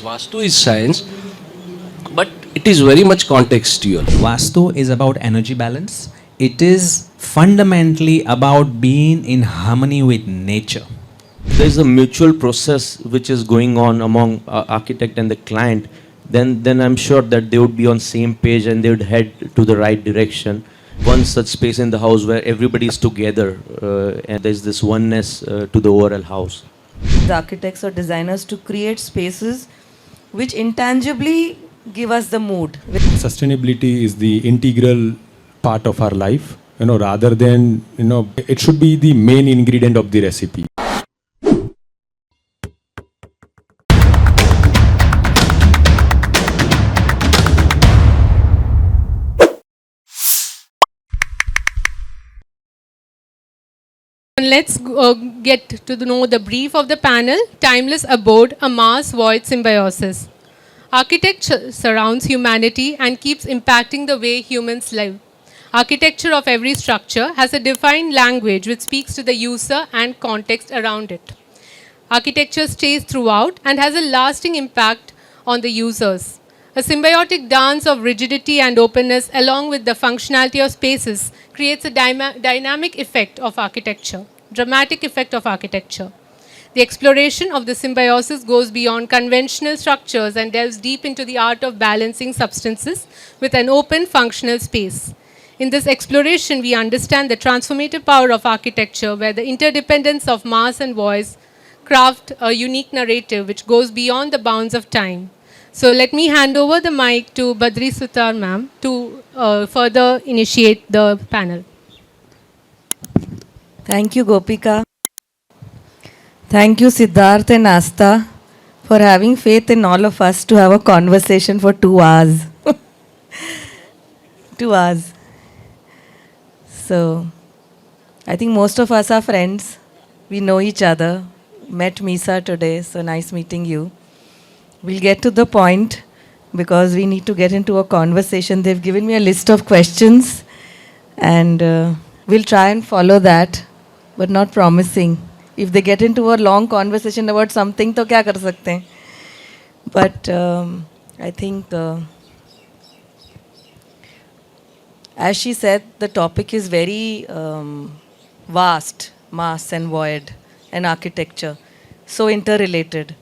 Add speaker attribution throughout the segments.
Speaker 1: Yes, Vastu is science, but it is very much contextual.
Speaker 2: Vastu is about energy balance. It is fundamentally about being in harmony with nature.
Speaker 3: There is a mutual process which is going on among architect and the client, then I'm sure that they would be on same page and they would head to the right direction. One such space in the house where everybody is together and there's this oneness to the overall house.
Speaker 4: The architects or designers to create spaces which intangibly give us the mood.
Speaker 5: Sustainability is the integral part of our life, rather than, it should be the main ingredient of the recipe.
Speaker 6: Let's get to know the brief of the panel. Timeless abode, a Mars-void symbiosis. Architecture surrounds humanity and keeps impacting the way humans live. Architecture of every structure has a defined language which speaks to the user and context around it. Architecture stays throughout and has a lasting impact on the users. A symbiotic dance of rigidity and openness along with the functionality of spaces creates a dynamic effect of architecture, dramatic effect of architecture. The exploration of the symbiosis goes beyond conventional structures and delves deep into the art of balancing substances with an open functional space. In this exploration, we understand the transformative power of architecture where the interdependence of mass and voice craft a unique narrative which goes beyond the bounds of time. So let me hand over the mic to Bhadri Suthar ma'am to further initiate the panel.
Speaker 4: Thank you, Gopika. Thank you, Siddharth and Asta, for having faith in all of us to have a conversation for 2 hours. 2 hours. So, I think most of us are friends. We know each other. Met MISA today, so nice meeting you. We'll get to the point because we need to get into a conversation. They've given me a list of questions and we'll try and follow that, but not promising. If they get into a long conversation about something, to kya kar sakte hain? But I think, as she said, the topic is very vast, mass and void, and architecture, so interrelated.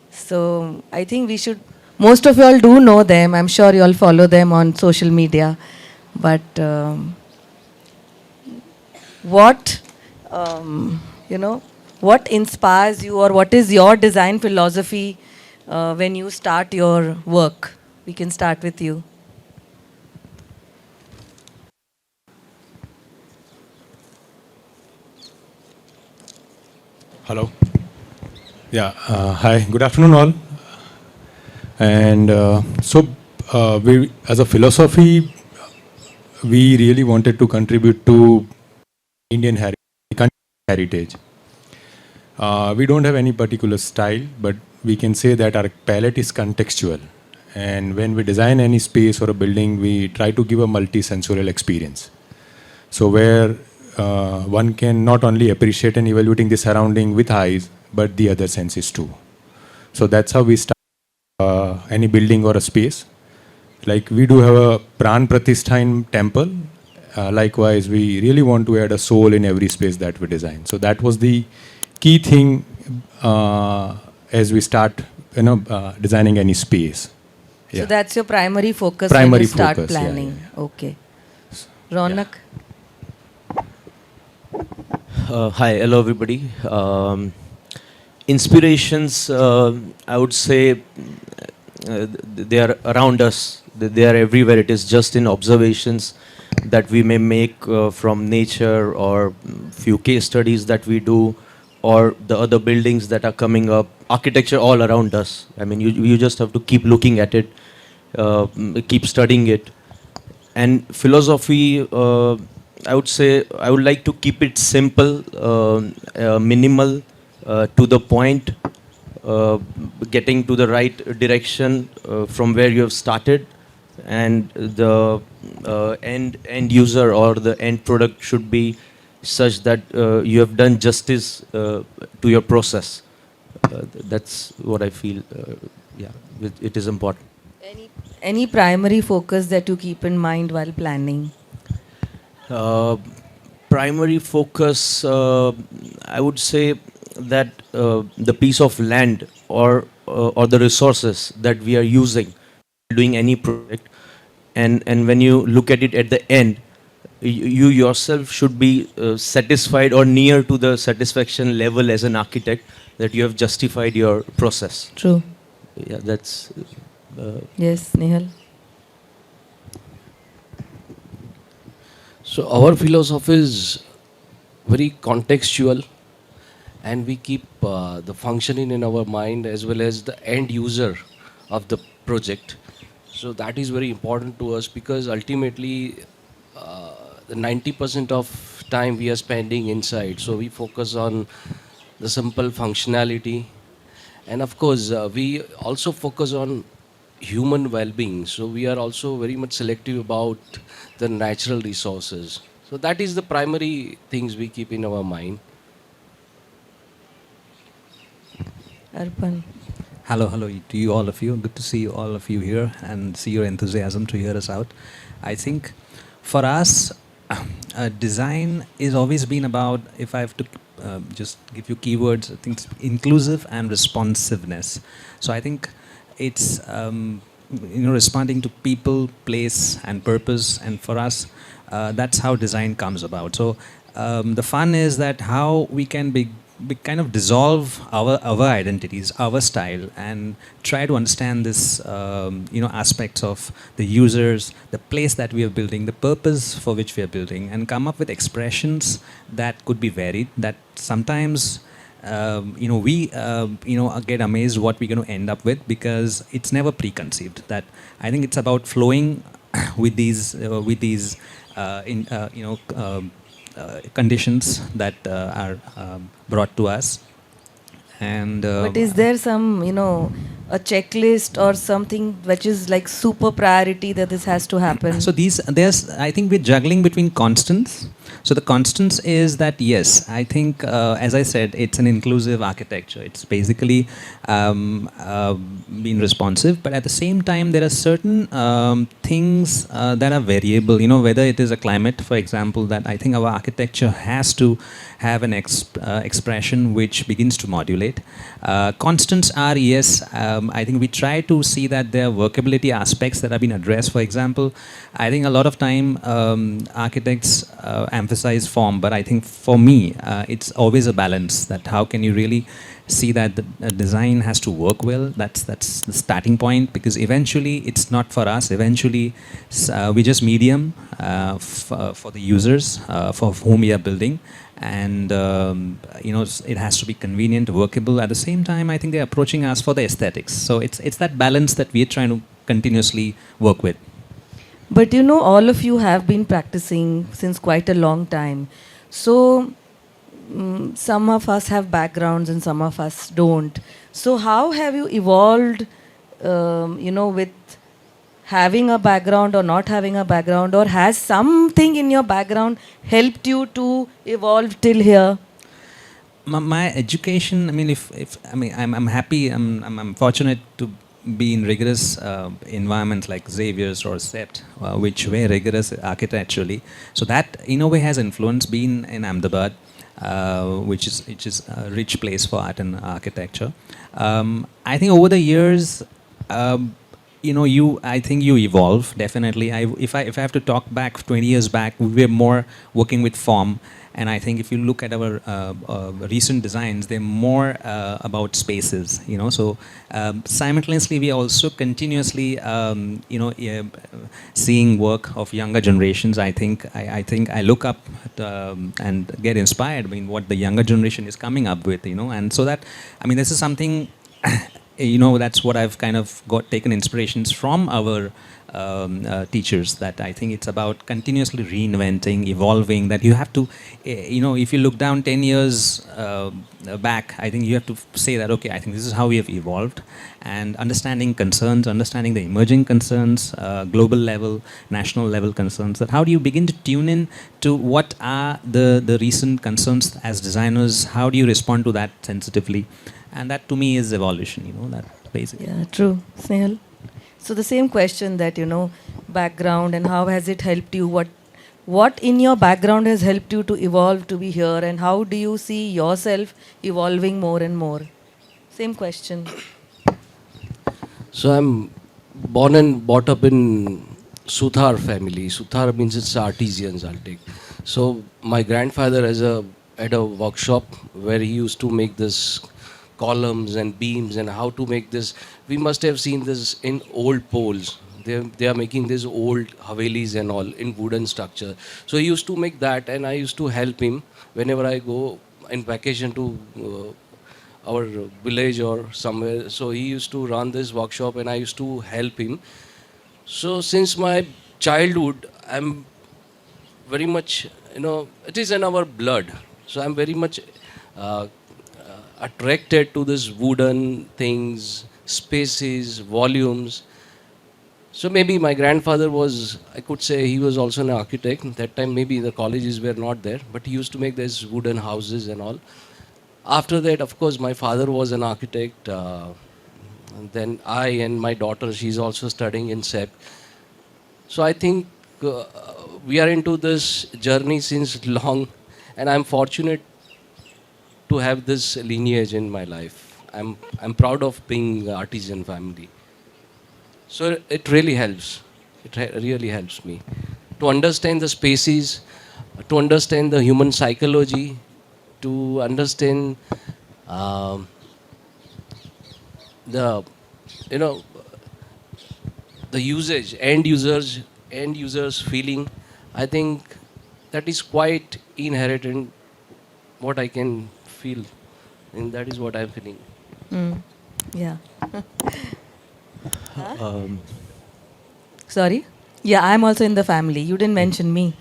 Speaker 4: So I think we should, most of you all do know them. I'm sure you all follow them on social media. But what inspires you, or what is your design philosophy when you start your work? We can start with you.
Speaker 5: Hello. Yeah, hi, good afternoon all. And we, as a philosophy, we really wanted to contribute to Indian heritage. We don't have any particular style, but we can say that our palette is contextual. And when we design any space or a building, we try to give a multi-sensorial experience. So where one can not only appreciate and evaluating the surrounding with eyes, but the other senses too. So that's how we start any building or a space. Like we do have a Pran Pratishtha in temple. Likewise, we really want to add a soul in every space that we design. So that was the key thing as we start, designing any space. Yeah.
Speaker 4: So that's your primary focus when you start planning. Yeah. Okay. Ronak.
Speaker 3: Hi, hello everybody. Inspirations, I would say, they are around us. They are everywhere. It is just in observations that we may make from nature, or few case studies that we do, or the other buildings that are coming up. Architecture all around us. I mean, you just have to keep looking at it, keep studying it. And philosophy, I would say, I would like to keep it simple, minimal, to the point, getting to the right direction from where you have started, and the end user or the end product should be such that you have done justice to your process. That's what I feel yeah, it is important.
Speaker 4: Any primary focus that you keep in mind while planning?
Speaker 3: Uh, Primary focus, I would say that the piece of land or the resources that we are using doing any project, and when you look at it at the end, you yourself should be satisfied or near to the satisfaction level as an architect that you have justified your process.
Speaker 4: True.
Speaker 3: Yeah, that's
Speaker 4: Yes, Snehal.
Speaker 1: So our philosophy is very contextual, and we keep the functioning in our mind as well as the end user of the project. So that is very important to us because ultimately the 90% of time we are spending inside. So we focus on the simple functionality, and of course we also focus on human well-being. So we are also very much selective about the natural resources. So that is the primary things we keep in our mind.
Speaker 4: Arpan.
Speaker 2: Hello to you all of you. Good to see you all of you here and see your enthusiasm to hear us out. I think for us, design is always been about, if I have to just give you keywords, I think it's inclusive and responsiveness. So I think it's responding to people, place, and purpose. And for us, that's how design comes about. So the fun is that how we can be kind of dissolve our identities, our style, and try to understand this aspects of the users, the place that we are building, the purpose for which we are building, and come up with expressions that could be varied. That sometimes we get amazed what we're going to end up with because it's never preconceived. That I think it's about flowing with these conditions that are brought to us. And
Speaker 4: But is there some, a checklist or something which is like super priority that this has to happen?
Speaker 2: so I think we're juggling between constants. So the constants is that, yes, I think, as I said, it's an inclusive architecture. It's basically being responsive, but at the same time, there are certain things that are variable, whether it is a climate, for example, that I think our architecture has to have an expression which begins to modulate. Constants are, yes, I think we try to see that there are workability aspects that have been addressed. For example, I think a lot of time architects emphasize form, but I think for me, it's always a balance, that how can you really see that the design has to work well. That's the starting point, because eventually it's not for us. Eventually we just medium for the users for whom we are building, and it has to be convenient, workable. At the same time, I think they're approaching us for the aesthetics. So it's that balance that we're trying to continuously work with.
Speaker 4: But all of you have been practicing since quite a long time. So some of us have backgrounds and some of us don't. So how have you evolved, with having a background or not having a background, or has something in your background helped you to evolve till here?
Speaker 2: My education, I mean, I'm happy, I'm fortunate to be in rigorous environments like Xavier's or SEPT, which were rigorous architecturally. So that in a way has influenced being in Ahmedabad, which is a rich place for art and architecture. I think over the years, I think you evolve, definitely. If I have to talk back 20 years back, we were more working with form. And I think if you look at our recent designs, they're more about spaces, So simultaneously, we are also continuously, seeing work of younger generations. I think I look up and get inspired. I mean, what the younger generation is coming up with, And so that, this is something, that's what I've kind of taken inspirations from our teachers, that I think it's about continuously reinventing, evolving, that you have to, if you look down 10 years back, I think you have to say that, okay, I think this is how we have evolved, and understanding concerns, understanding the emerging concerns, global level, national level concerns, that how do you begin to tune in to what are the recent concerns as designers, how do you respond to that sensitively? And that to me is evolution, basically.
Speaker 4: Yeah, true. Snehal? So the same question that, background and how has it helped you? What in your background has helped you to evolve to be here, and how do you see yourself evolving more and more? Same question.
Speaker 1: So I'm born and brought up in Suthar family. Suthar means it's artisans, I'll take. So my grandfather had a workshop where he used to make this columns and beams and how to make this. We must have seen this in old poles. They are making these old havelis and all in wooden structure. So he used to make that, and I used to help him whenever I go in vacation to our village or somewhere. So he used to run this workshop, and I used to help him. So since my childhood, I'm very much, it is in our blood. So I'm very much uh, attracted to this wooden things, spaces, volumes. So maybe my grandfather was, I could say he was also an architect. That time maybe the colleges were not there, but he used to make these wooden houses and all. After that, of course, my father was an architect. And then I and my daughter, she's also studying in SEP. So I think we are into this journey since long, and I'm fortunate to have this lineage in my life. I'm proud of being artisan family. So it really helps. Really helps me to understand the spaces, to understand the human psychology, to understand um, the you know the end users feeling. I think that is quite inherent in what I can feel, and that is what I'm feeling.
Speaker 4: Mm. Yeah.
Speaker 3: Um,
Speaker 4: Sorry? Yeah, I'm also in the family. You didn't mention me.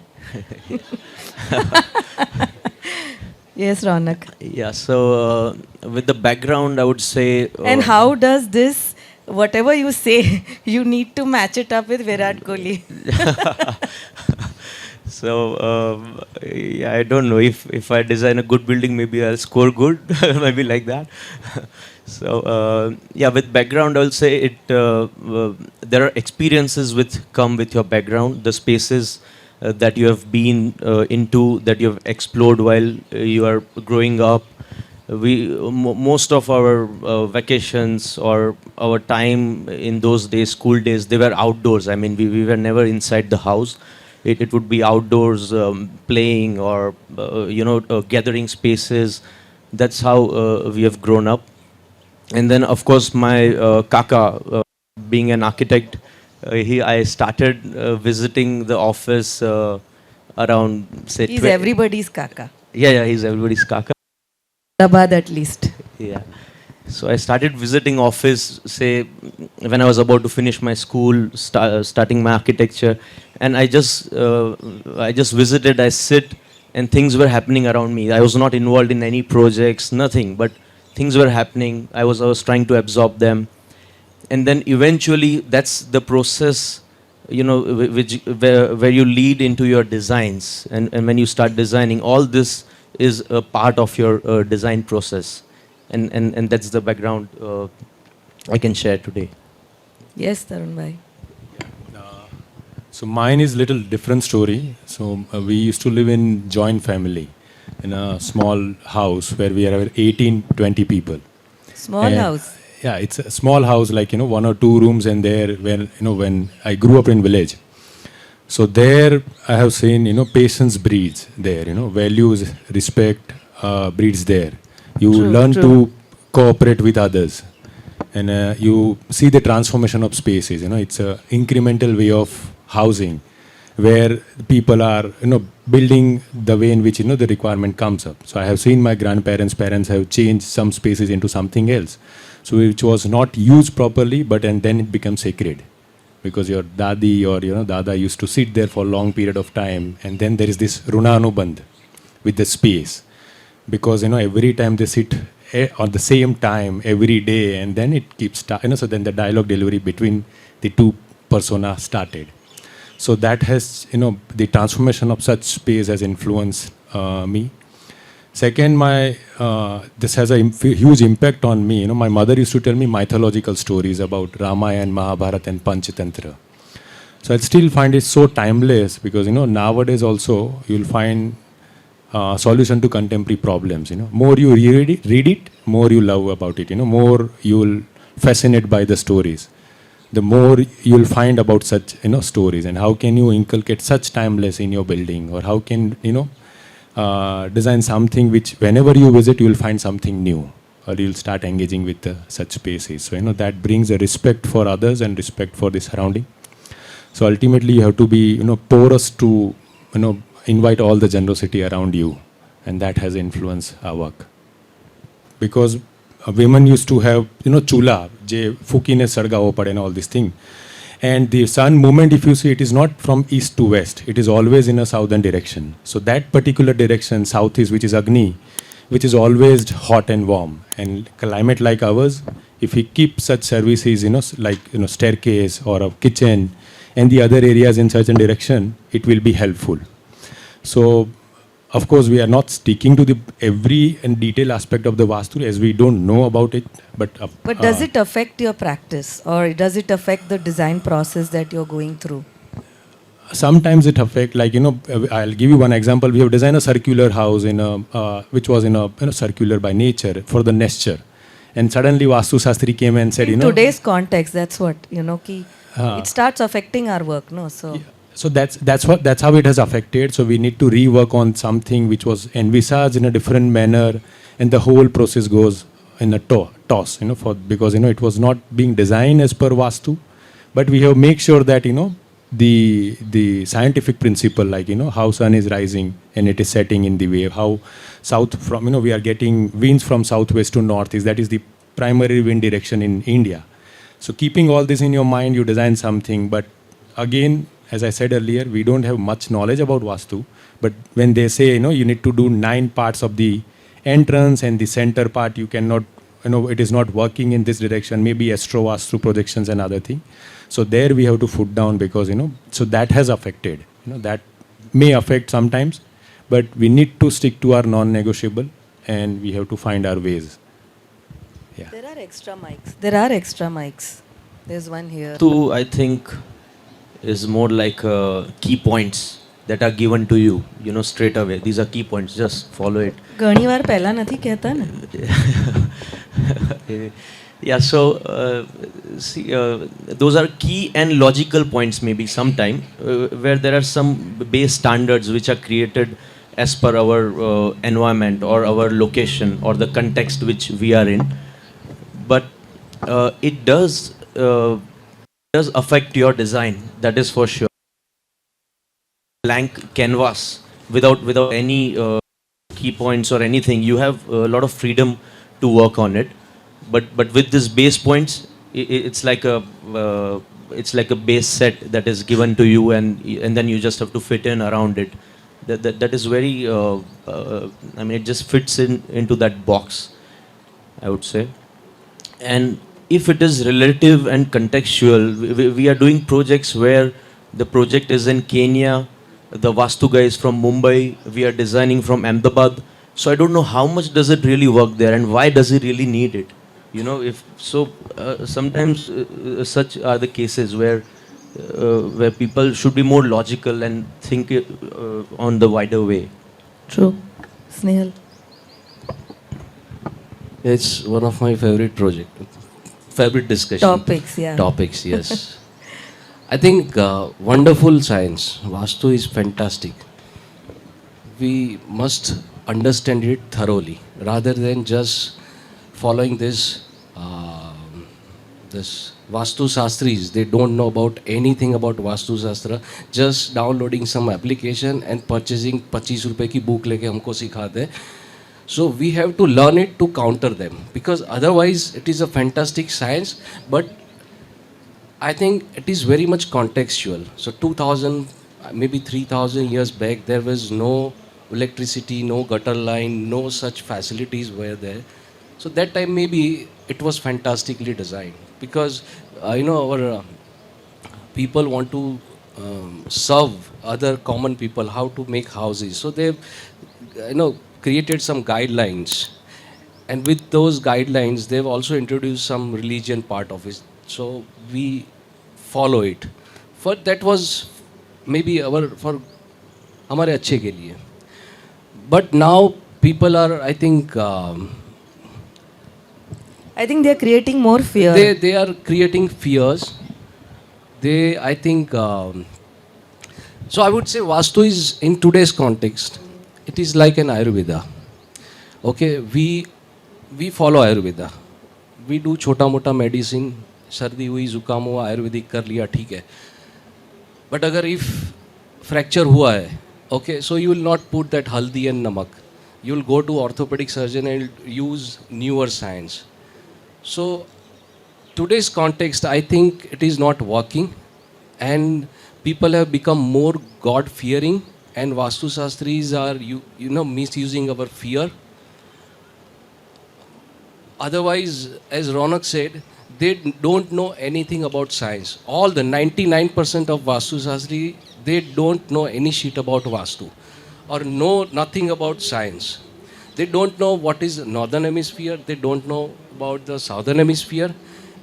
Speaker 4: Yes, Ronak.
Speaker 3: yeah, so with the background, I would say.
Speaker 4: And how does this, whatever you say, you need to match it up with Virat Kohli?
Speaker 3: So yeah, I don't know if I design a good building, maybe I'll score good, maybe like that. So yeah, with background, I'll say it. There are experiences which come with your background, the spaces that you have been into, that you have explored while you are growing up. Most of our vacations or our time in those days, school days, they were outdoors. I mean, we were never inside the house. It would be outdoors, playing or gathering spaces. That's how we have grown up. And then, of course, my kaka, being an architect, I started visiting the office around, say,
Speaker 4: He's everybody's kaka.
Speaker 3: yeah, he's everybody's kaka.
Speaker 4: Abad at least.
Speaker 3: Yeah. So I started visiting office, say, when I was about to finish my school, starting my architecture, and I just visited. I sit, and things were happening around me. I was not involved in any projects, nothing, but things were happening. I was trying to absorb them, and then eventually, that's the process, where you lead into your designs, and when you start designing, all this is a part of your design process. And that's the background I can share today.
Speaker 4: Yes, Tarun bhai.
Speaker 5: So mine is little different story. So we used to live in joint family in a small house where we are 18, 20 people.
Speaker 4: Small
Speaker 5: And,
Speaker 4: house.
Speaker 5: Yeah, it's a small house, like, one or two rooms, and there where, when I grew up in village. So there I have seen, patience breeds there, values, respect breeds there. You learn to cooperate with others, and you see the transformation of spaces. It's a incremental way of housing, where people are, building the way in which, the requirement comes up. So I have seen my parents have changed some spaces into something else, so which was not used properly, and then it becomes sacred, because your dadi or dada used to sit there for a long period of time, and then there is this runanubandh with the space, because every time they sit on the same time every day, and then it keeps so then the dialogue delivery between the two persona started. So that has, the transformation of such space has influenced me. Second, this has a huge impact on me. My mother used to tell me mythological stories about Ramayana, Mahabharata, and Panchatantra. So I still find it so timeless because nowadays also you'll find solution to contemporary problems. More you read it, more you love about it. More you'll fascinate by the stories. The more you'll find about such stories, and how can you inculcate such timeless in your building, or how can design something which whenever you visit you will find something new, or you'll start engaging with such spaces. So that brings a respect for others and respect for the surrounding. So ultimately you have to be porous to invite all the generosity around you, and that has influenced our work. Because women used to have chula je fukine sargao pade and all this thing, and the sun movement, if you see, it is not from east to west, it is always in a southern direction. So that particular direction, southeast, which is Agni, which is always hot and warm, and climate like ours, if we keep such services like staircase or a kitchen and the other areas in such a direction, it will be helpful. So of course we are not sticking to the every and detail aspect of the Vastu, as we don't know about it, but
Speaker 4: does it affect your practice, or does it affect the design process that you're going through?
Speaker 5: sometimes it affect, like I'll give you one example. We have designed a circular house which was circular by nature for the nesture, and suddenly Vastu Shastri came and said,
Speaker 4: in today's context, that's what it starts affecting our work, no? So
Speaker 5: so that's how it has affected. So we need to rework on something which was envisaged in a different manner, and the whole process goes in a toss, because it was not being designed as per Vastu, but we have make sure that the scientific principle, like how sun is rising and it is setting in the wave, how south from we are getting winds from southwest to northeast, that is the primary wind direction in India. So keeping all this in your mind, you design something. But again, as I said earlier, we don't have much knowledge about Vastu. But when they say, you need to do 9 parts of the entrance, and the center part, you cannot, it is not working in this direction, maybe Astro Vastu projections and other thing. So there we have to foot down, because, so that has affected, that may affect sometimes, but we need to stick to our non-negotiable, and we have to find our ways. Yeah.
Speaker 4: there are extra mics. There's one here.
Speaker 3: So I think is more like key points that are given to you, straight away. These are key points. Just follow it.
Speaker 4: ઘણી વાર પહેલા નથી કહેતા ને.
Speaker 3: Yeah, so see, those are key and logical points maybe sometime, where there are some base standards which are created as per our environment or our location or the context which we are in. But it does affect your design, that is for sure. Blank canvas without any key points or anything, you have a lot of freedom to work on it. But with these base points, it's like a base set that is given to you, and then you just have to fit in around it. That is very it just fits into that box, I would say. And if it is relative and contextual, we are doing projects where the project is in Kenya, the Vastu guy is from Mumbai, we are designing from Ahmedabad. So I don't know how much does it really work there, and why does he really need it? If so, sometimes such are the cases where people should be more logical and think on the wider way.
Speaker 4: True. Snehal.
Speaker 1: It's one of my favorite discussion
Speaker 4: Topics, yeah.
Speaker 1: topics. Yes. I think wonderful science. Vastu is fantastic. We must understand it thoroughly rather than just following this Vastu Shastris. They don't know about anything about Vastu Shastra. Just downloading some application and purchasing 25 रुपए की book लेके हमको सिखाते हैं. So we have to learn it to counter them, because otherwise it is a fantastic science, but I think it is very much contextual. So 2000, maybe 3000 years back, there was no electricity, no gutter line, no such facilities were there. So that time maybe it was fantastically designed, because our people want to serve other common people how to make houses. So they created some guidelines, and with those guidelines, they've also introduced some religion part of it. So we follow it. For that was maybe our for हमारे अच्छे के लिए. But now people are, I think
Speaker 4: they're creating more fear.
Speaker 1: they are creating fears. They, I think, so I would say Vastu is, in today's context, it is like an Ayurveda. Okay, we follow Ayurveda. We do छोटा मोटा medicine, सर्दी हुई, जुकाम हुआ, आयुर्वेदिक कर लिया, ठीक है. But अगर if fracture हुआ है, okay, so you will not put that haldi and namak. You will go to orthopedic surgeon and use newer science. So today's context, I think it is not working, and people have become more God-fearing, and Vastu Shastris are misusing our fear. Otherwise, as Ronak said, they don't know anything about science. All the 99% of Vastu Shastri, they don't know any shit about Vastu or know nothing about science. They don't know what is northern hemisphere. They don't know about the southern hemisphere.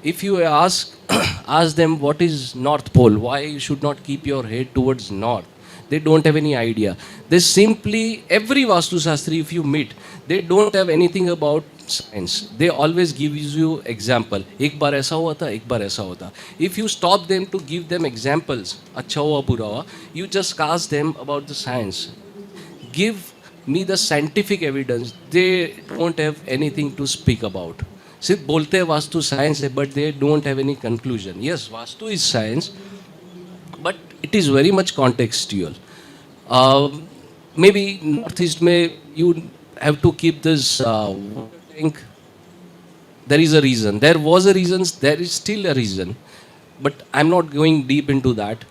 Speaker 1: If you ask them what is North Pole, why you should not keep your head towards north, they don't have any idea. They simply, every Vastu Shastri, if you meet, they don't have anything about science. They always give you example. एक बार ऐसा हुआ था, एक बार ऐसा हुआ था. If you stop them to give them examples, अच्छा हुआ बुरा हुआ, you just ask them about the science. Give me the scientific evidence. They don't have anything to speak about. सिर्फ बोलते हैं वास्तु साइंस है, but they don't have any conclusion. Yes, vastu is science, but it is very much contextual. Maybe northeast में you have to keep this. I think there is a reason. There was a reason. There is still a reason, but I'm not going deep into that.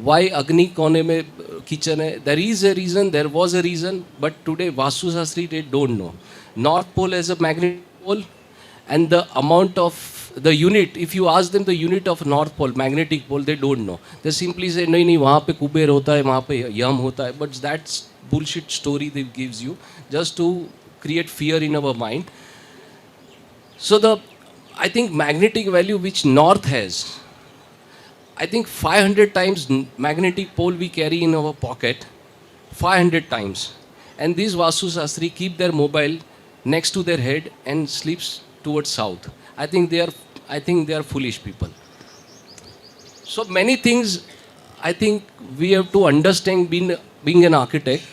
Speaker 1: Why Agni कोने में kitchen है? There is a reason. There was a reason, but today Vastu Shastri they don't know. North Pole as a magnetic pole, and the amount of the unit, if you ask them the unit of North Pole, magnetic pole, they don't know. They simply say, नहीं वहाँ पे कुबेर होता है, वहाँ पे यम होता है. But that's bullshit story they gives you just to create fear in our mind. So I think magnetic value which North has, I think 500 times magnetic pole we carry in our pocket, 500 times. And these Vastu Shastri keep their mobile next to their head and sleeps towards south. I think they are foolish people. So many things I think we have to understand being an architect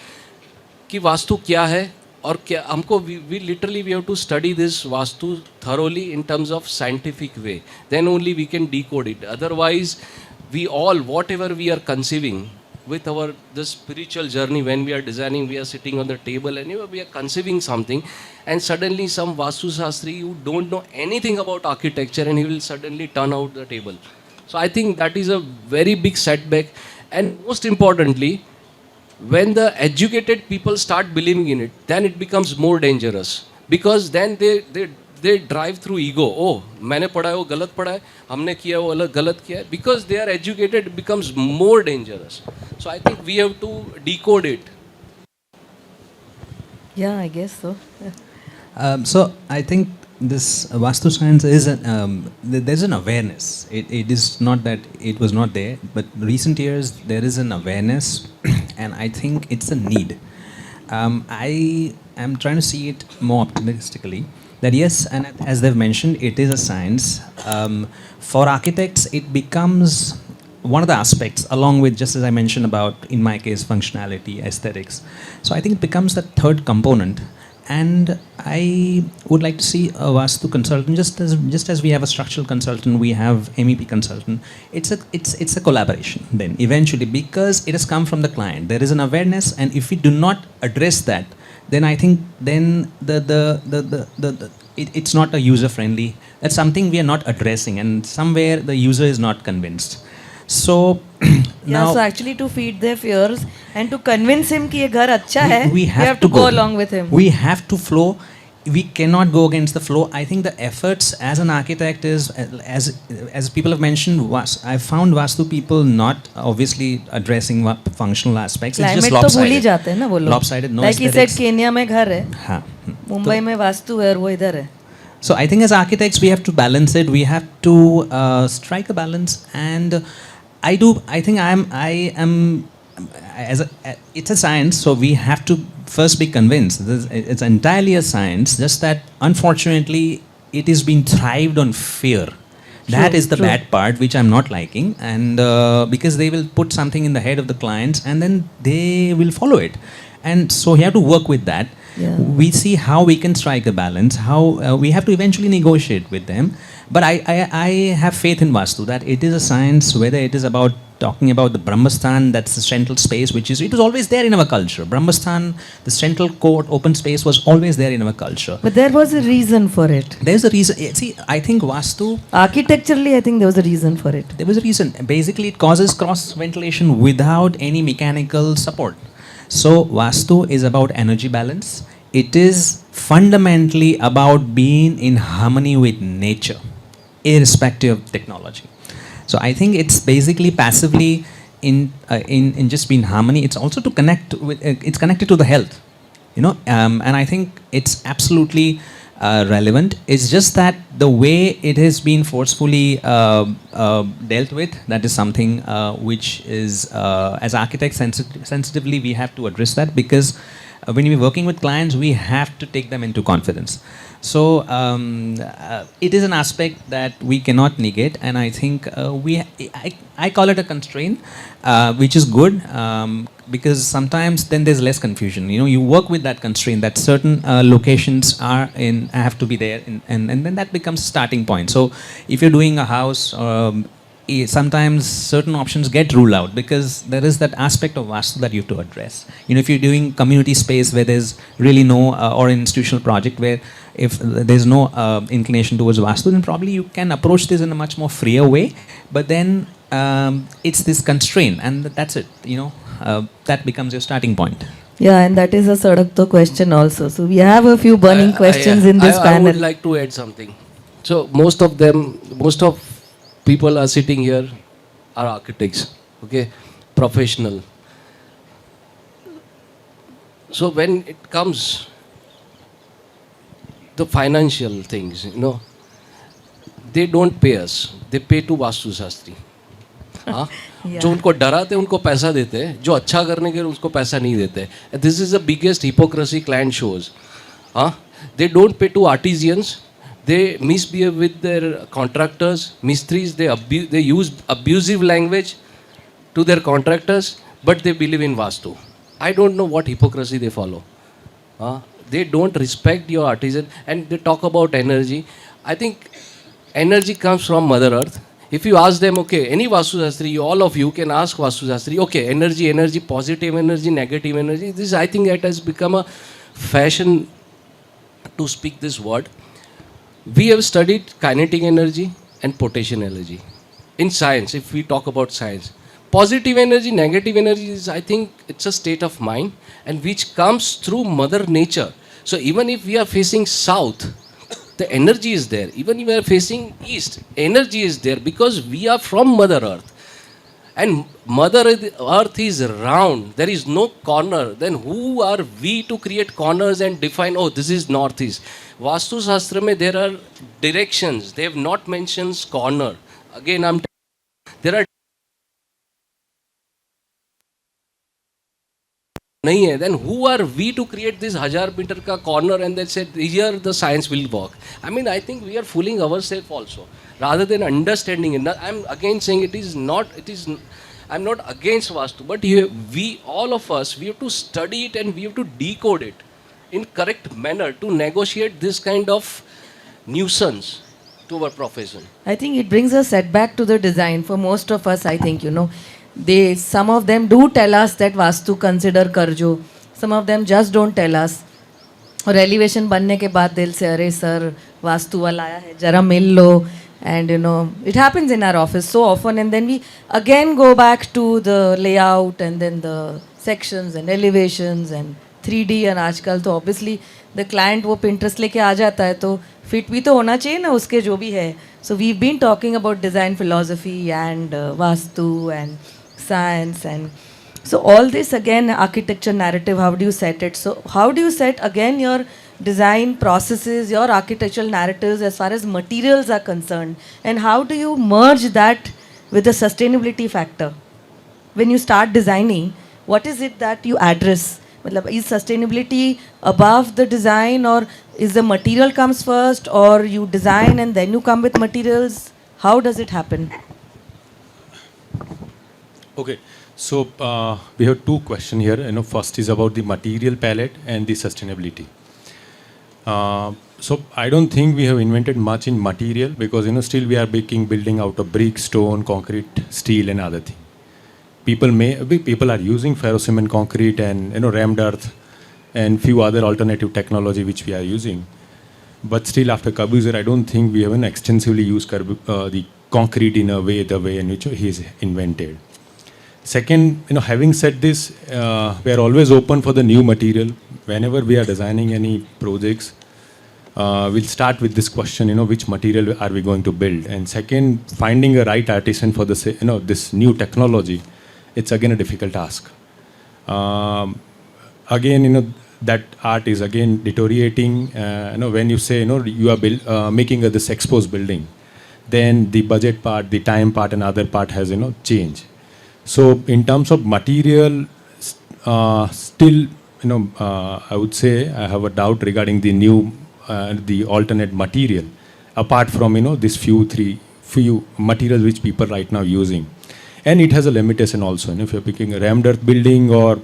Speaker 1: कि वास्तु क्या है और क्या हमको we literally we have to study this vastu thoroughly in terms of scientific way. Then only we can decode it. Otherwise, we all, whatever we are conceiving with our the spiritual journey, when we are designing, we are sitting on the table and we are conceiving something, and suddenly some Vastu Shastri who don't know anything about architecture and he will suddenly turn out the table. So I think that is a very big setback, and most importantly, when the educated people start believing in it, then it becomes more dangerous, because then they drive through ego. Oh, मैंने पढ़ा है वो गलत पढ़ा है, हमने किया वो अलग गलत किया है. Because they are educated, it becomes more dangerous. So I think we have to decode it.
Speaker 4: Yeah, I guess so.
Speaker 2: So I think this Vastu science is there's an awareness. It is not that it was not there, but recent years there is an awareness, and I think it's a need. I am trying to see it more optimistically. That yes, and as they've mentioned, it is a science. For architects, it becomes one of the aspects, along with, just as I mentioned about, in my case, functionality, aesthetics. So I think it becomes the third component. And I would like to see a Vastu consultant, just as we have a structural consultant, we have MEP consultant. It's a collaboration then eventually, because it has come from the client. There is an awareness, and if we do not address that, then I think then it's not a user friendly. That's something we are not addressing, and somewhere the user is not convinced. So now,
Speaker 4: so actually to feed their fears and to convince him कि ये घर अच्छा है,
Speaker 2: we have
Speaker 4: to go along with him.
Speaker 2: We have to flow we cannot go against the flow. I think the efforts as an architect is, as people have mentioned, I found Vastu people not obviously addressing functional aspects. It's just
Speaker 4: climate तो भूल ही
Speaker 2: lopsided.
Speaker 4: जाते हैं ना वो लोग.
Speaker 2: Lopsided, no
Speaker 4: Like he said,
Speaker 2: aesthetics.
Speaker 4: Kenya में घर है,
Speaker 2: हाँ.
Speaker 4: मुंबई में वास्तु है और वो इधर है.
Speaker 2: So I think as architects we have to balance it. We have to strike a balance, and I think I am it's a science, so we have to first be convinced. It's entirely a science. Just that unfortunately it is being thrived on fear. That is the bad part, which I'm not liking, and because they will put something in the head of the clients, and then they will follow it, and so you have to work with that.
Speaker 4: Yeah.
Speaker 2: We see how we can strike a balance, how we have to eventually negotiate with them. But I have faith in Vastu that it is a science, whether it is about talking about the Brahmastan, that's the central space, it was always there in our culture. Brahmastan, the central court, open space was always there in our culture.
Speaker 4: But there was a reason for it.
Speaker 2: There's a reason. See, I think Vastu,
Speaker 4: Architecturally, I think there was a reason for it.
Speaker 2: there was a reason. Basically, it causes cross ventilation without any mechanical support. So, Vastu is about energy balance. It is fundamentally about being in harmony with nature, irrespective of technology. So, I think it's basically passively in just being harmony. It's also to connect with. It's connected to the health, and I think it's absolutely relevant. It's just that the way it has been forcefully dealt with, that is something which is, as architects, sensitively we have to address that, because when we're working with clients, we have to take them into confidence. So it is an aspect that we cannot negate, and I think I call it a constraint, which is good, because sometimes then there's less confusion. You work with that constraint that certain locations have to be there, and then that becomes a starting point. So if you're doing a house, sometimes certain options get ruled out because there is that aspect of Vastu that you have to address. If you're doing community space where there's really no, or an institutional project where if there's no inclination towards Vastu, then probably you can approach this in a much more freer way. But then it's this constraint, and that's it. That becomes your starting point.
Speaker 4: Yeah, and that is a Sadakto question also. So we have a few burning questions in this
Speaker 1: I
Speaker 4: panel.
Speaker 1: would like to add something. So most of people are sitting here are architects, okay, professional. So when it comes the financial things, they don't pay us, they pay to Vastu Shastri. हाँ, जो उनको डराते उनको पैसा देते हैं, जो अच्छा करने के लिए उसको पैसा नहीं देते. This is the biggest hypocrisy client shows. They don't pay to artisans. They misbehave with their contractors, mistris. They use abusive language to their contractors, but they believe in Vastu. I don't know what hypocrisy they follow. They don't respect your artisan, and they talk about energy. I think energy comes from Mother Earth. If you ask them, okay, any Vastu Shastri, all of you can ask Vastu Shastri, okay, energy, positive energy, negative energy. This, I think, that has become a fashion to speak this word. We have studied kinetic energy and potential energy. In science, if we talk about science, positive energy, negative energy is, I think, it's a state of mind, and which comes through Mother Nature. So even if we are facing south, the energy is there. Even if we are facing east, energy is there because we are from Mother Earth. And Mother Earth is round. There is no corner. Then who are we to create corners and define, oh, this is northeast? Vastu Shastra mein there are directions. They have not mentioned corner. Again, there are nahi hai. Then who are we to create this 1000 meter ka corner and then say here the science will work? I mean, I think we are fooling ourselves also rather than understanding it. I'm again saying I'm not against Vastu, but we all of us, we have to study it and we have to decode it in correct manner to negotiate this kind of nuisance to our profession.
Speaker 4: I think it brings a setback to the design for most of us. I think some of them do tell us that Vastu consider karjo. Some of them just don't tell us. और elevation बनने के बाद दिल से अरे sir vastu वाला आया है जरा मिल लो. And it happens in our office so often, and then we again go back to the layout and then the sections and elevations and 3D and aajkal. So obviously the client वो Pinterest लेके आ जाता है तो fit भी तो होना चाहिए ना उसके जो भी है. So we've been talking about design philosophy and Vastu and science, and so all this again architecture narrative, how do you set it? So how do you set again your design processes, your architectural narratives as far as materials are concerned, and how do you merge that with the sustainability factor? When you start designing, what is it that you address? Matlab, is sustainability above the design, or is the material comes first, or you design and then you come with materials? How does it happen?
Speaker 5: Okay, so we have two questions here. First is about the material palette and the sustainability. So I don't think we have invented much in material because still we are making building out of brick, stone, concrete, steel, and other thing. People are using ferrocement concrete and rammed earth and few other alternative technology which we are using. But still, after Corbusier, I don't think we haven't extensively used the concrete in the way in which he is invented. Second, having said this, we are always open for the new material. Whenever we are designing any projects, we'll start with this question, which material are we going to build? And second, finding a right artisan for this, this new technology, it's again a difficult task. Again, that art is again deteriorating. When you say, you are making this exposed building, then the budget part, the time part, and other part has, changed. So in terms of material, still, I would say I have a doubt regarding the new, the alternate material, apart from, this few materials which people right now using. And it has a limitation also. If you're picking a rammed earth building or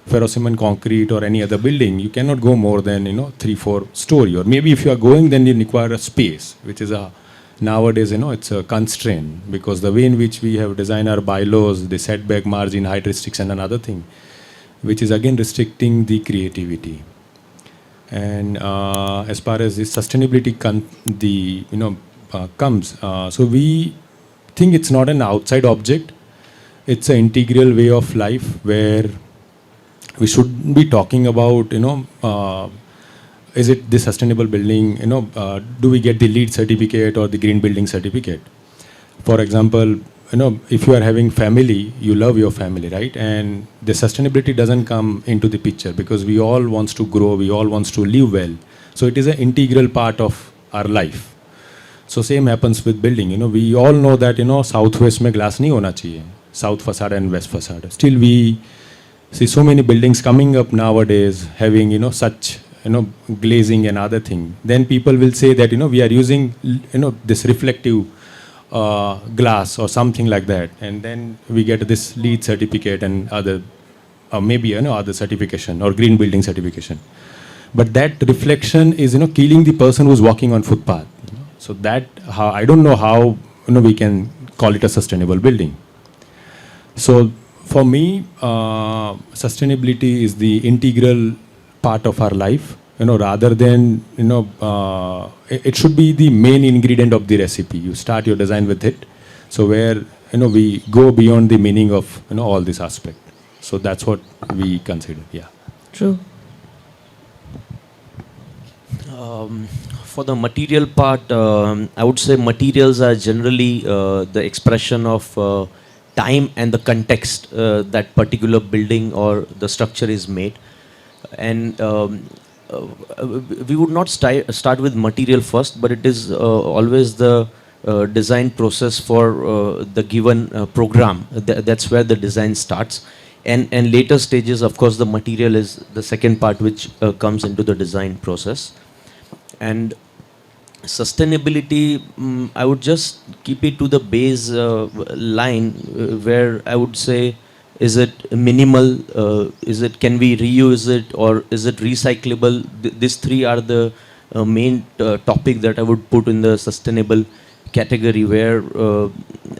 Speaker 5: ferrocement concrete or any other building, you cannot go more than 3-4 story. Or maybe if you are going, then you require a space, which is nowadays it's a constraint because the way in which we have designed our bylaws, the setback margin, height restriction, and other thing, which is again restricting the creativity. And as far as the sustainability comes, so we think it's not an outside object. It's an integral way of life where we should be talking about, is it the sustainable building, do we get the LEED certificate or the green building certificate? For example, if you are having family, you love your family, right? And the sustainability doesn't come into the picture because we all wants to grow, we all wants to live well. So it is an integral part of our life. So same happens with building. We all know that southwest mein glass nahi hona chahiye, south facade and west facade. Still we see so many buildings coming up nowadays having such glazing and other thing. Then people will say that we are using this reflective glass or something like that, and then we get this LEED certificate and other maybe other certification or green building certification. But that reflection is killing the person who's walking on footpath. So that I don't know how we can call it a sustainable building. So for me, sustainability is the integral part of our life. Rather than it should be the main ingredient of the recipe. You start your design with it. So where we go beyond the meaning of all this aspect. So that's what we consider. Yeah.
Speaker 4: True.
Speaker 3: For the material part, I would say materials are generally the expression of time and the context that particular building or the structure is made. And we would not start with material first, but it is always the design process for the given program. That's where the design starts. And later stages, of course, the material is the second part which comes into the design process. And sustainability, I would just keep it to the base line where I would say, is it minimal? Can we reuse it, or is it recyclable? These three are the main topic that I would put in the sustainable category, where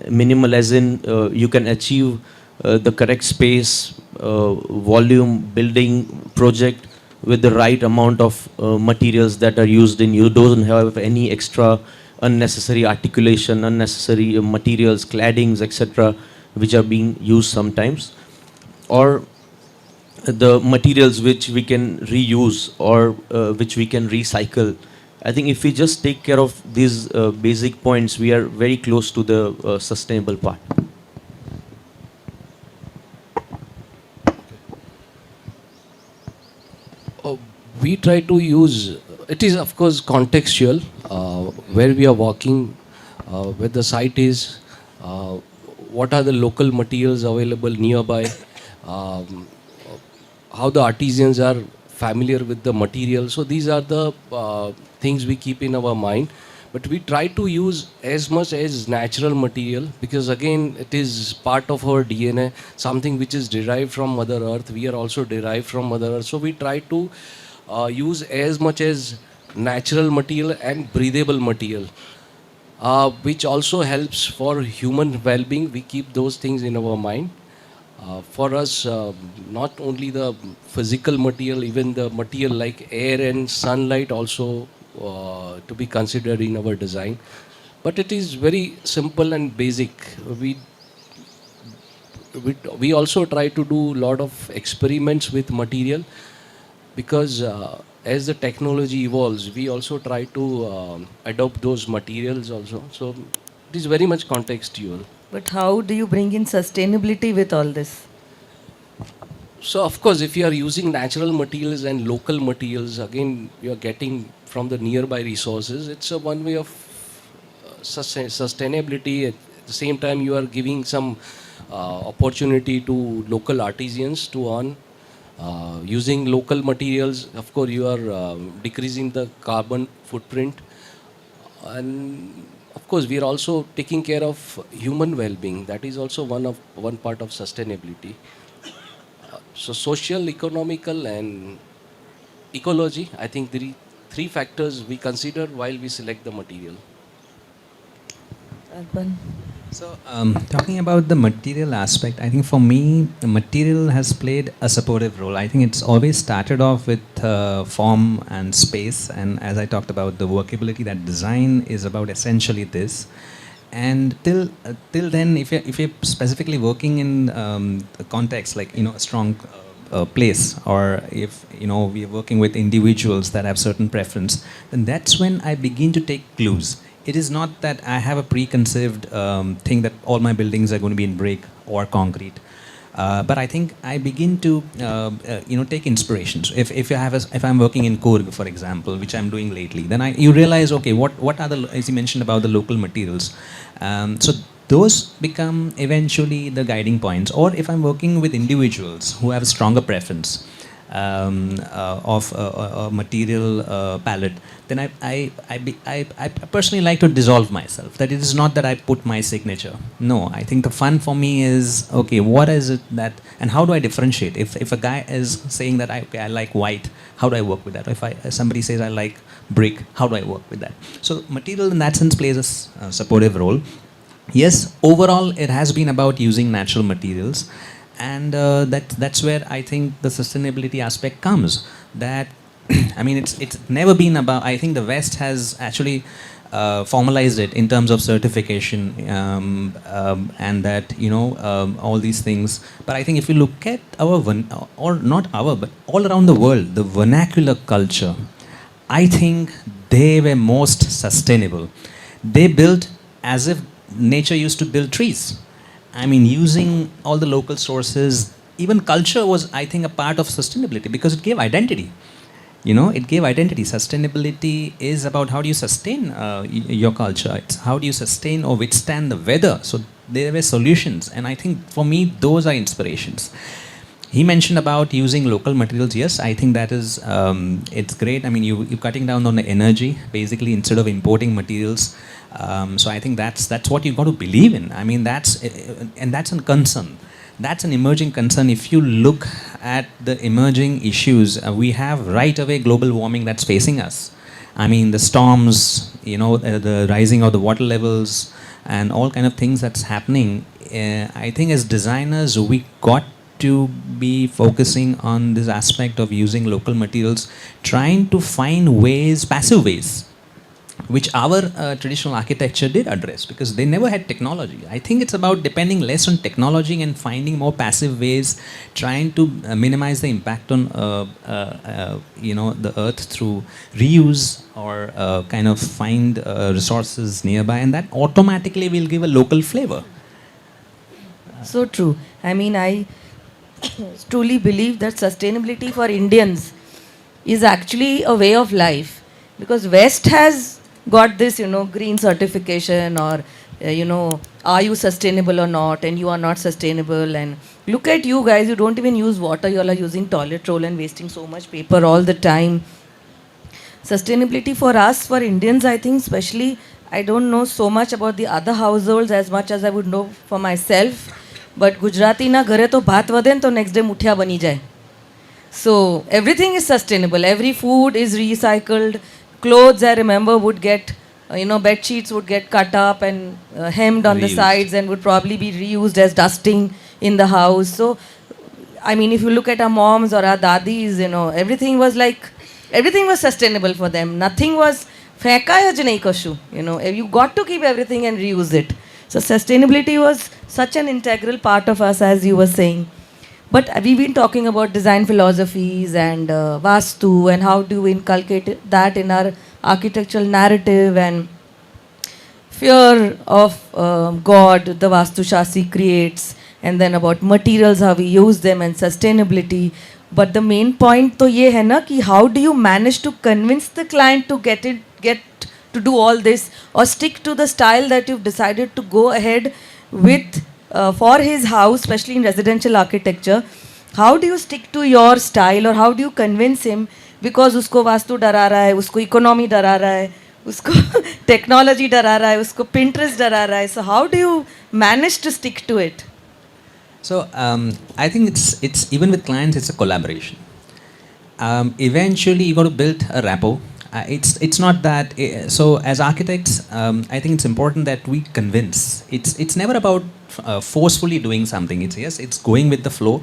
Speaker 3: minimal as in you can achieve the correct space, volume, building, project with the right amount of materials that are used in. You don't have any extra unnecessary articulation, unnecessary materials, claddings, etc., which are being used sometimes. Or the materials which we can reuse or which we can recycle. I think if we just take care of these basic points, we are very close to the sustainable part.
Speaker 1: Uh, we try to use, it is of course contextual, where we are walking, where the site is, uh, what are the local materials available nearby, um, how the artisans are familiar with the material. So these are the things we keep in our mind. But we try to use as much as natural material, because again it is part of our DNA, something which is derived from Mother Earth. We are also derived from Mother Earth. So we try to use as much as natural material and breathable material, which also helps for human well-being. We keep those things in our mind. For us, not only the physical material, even the material like air and sunlight also to be considered in our design. But it is very simple and basic. We, we also try to do a lot of experiments with material, because as the technology evolves, we also try to adopt those materials also. So it is very much contextual.
Speaker 4: But how do you bring in sustainability with all this?
Speaker 1: So of course, if you are using natural materials and local materials, again you are getting from the nearby resources. It's a one way of sustainability. At the same time, you are giving some opportunity to local artisans to earn. Using local materials, of course, you are decreasing the carbon footprint, and of course, we are also taking care of human well-being. That is also one part of sustainability. So social, economical, and ecology, I think the three factors we consider while we select the material.
Speaker 4: Arpan?
Speaker 2: So, talking about the material aspect, I think for me, the material has played a supportive role. I think it's always started off with form and space, and as I talked about the workability, that design is about essentially this. And till then, if you're specifically working in a context like a strong place, or if we are working with individuals that have certain preference, then that's when I begin to take clues. It is not that I have a preconceived thing that all my buildings are going to be in brick or concrete. But I think I begin to take inspirations. If I'm working in Coorg, for example, which I'm doing lately, then you realize, okay, what are the, as you mentioned about the local materials, so those become eventually the guiding points. Or if I'm working with individuals who have a stronger preference of a material palette, then I personally like to dissolve myself. That it is not that I put my signature. No, I think the fun for me is, okay, what is it that, and how do I differentiate? If a guy is saying that I like white, how do I work with that? If somebody says I like brick, how do I work with that? So material in that sense plays a supportive role. Yes, overall it has been about using natural materials, and that's where I think the sustainability aspect comes. That I mean, it's never been about. I think the West has actually formalized it in terms of certification, and that all these things. But I think if you look at or not our, but all around the world, the vernacular culture, I think they were most sustainable. They built as if nature used to build trees. I mean, using all the local sources. Even culture was, I think, a part of sustainability because it gave identity. It gave identity. Sustainability is about how do you sustain your culture. It's how do you sustain or withstand the weather. So there were solutions. And I think for me, those are inspirations. He mentioned about using local materials. Yes, I think that is, it's great. I mean, you're cutting down on the energy, basically, instead of importing materials. So I think that's what you've got to believe in. I mean, that's a concern. That's an emerging concern. If you look at the emerging issues, we have right away global warming that's facing us. I mean, the storms, the rising of the water levels, and all kind of things that's happening. I think as designers, we got to be focusing on this aspect of using local materials, trying to find ways, passive ways, which our traditional architecture did address, because they never had technology. I think it's about depending less on technology and finding more passive ways, trying to minimize the impact on the earth through reuse, or kind of find resources nearby, and that automatically will give a local flavor.
Speaker 4: So true. I mean, I truly believe that sustainability for Indians is actually a way of life, because West has got this, green certification, or are you sustainable or not, and you are not sustainable. And look at you guys, you don't even use water, you all are using toilet roll and wasting so much paper all the time. Sustainability for us, for Indians, I think, especially, I don't know so much about the other households as much as I would know for myself. But Gujarati na ghare to bhat vade to next day muthia bani jaye. So everything is sustainable. Every food is recycled. Clothes, I remember, would get, bed sheets would get cut up and hemmed on the sides and would probably be reused as dusting in the house. So, I mean, if you look at our moms or our dadis, everything was sustainable for them. Nothing was feka hai aj nahi kashu. You got to keep everything and reuse it. So sustainability was such an integral part of us, as you were saying. But we've been talking about design philosophies and Vastu, and how do we inculcate that in our architectural narrative, and fear of God, the Vastu Shasi creates, and then about materials, how we use them, and sustainability. But the main point to ye hai na ki how do you manage to convince the client to get to do all this, or stick to the style that you've decided to go ahead with for his house, especially in residential architecture. How do you stick to your style, or how do you convince him? Because usko vastu डरा रहा है, usko economy डरा रहा है, usko technology डरा रहा है, usko Pinterest डरा रहा है. So how do you manage to stick to it?
Speaker 2: So I think it's even with clients, it's a collaboration. Eventually, you got to build a rapport. It's not that. So as architects, I think it's important that we convince. It's never about forcefully doing something. It's going with the flow.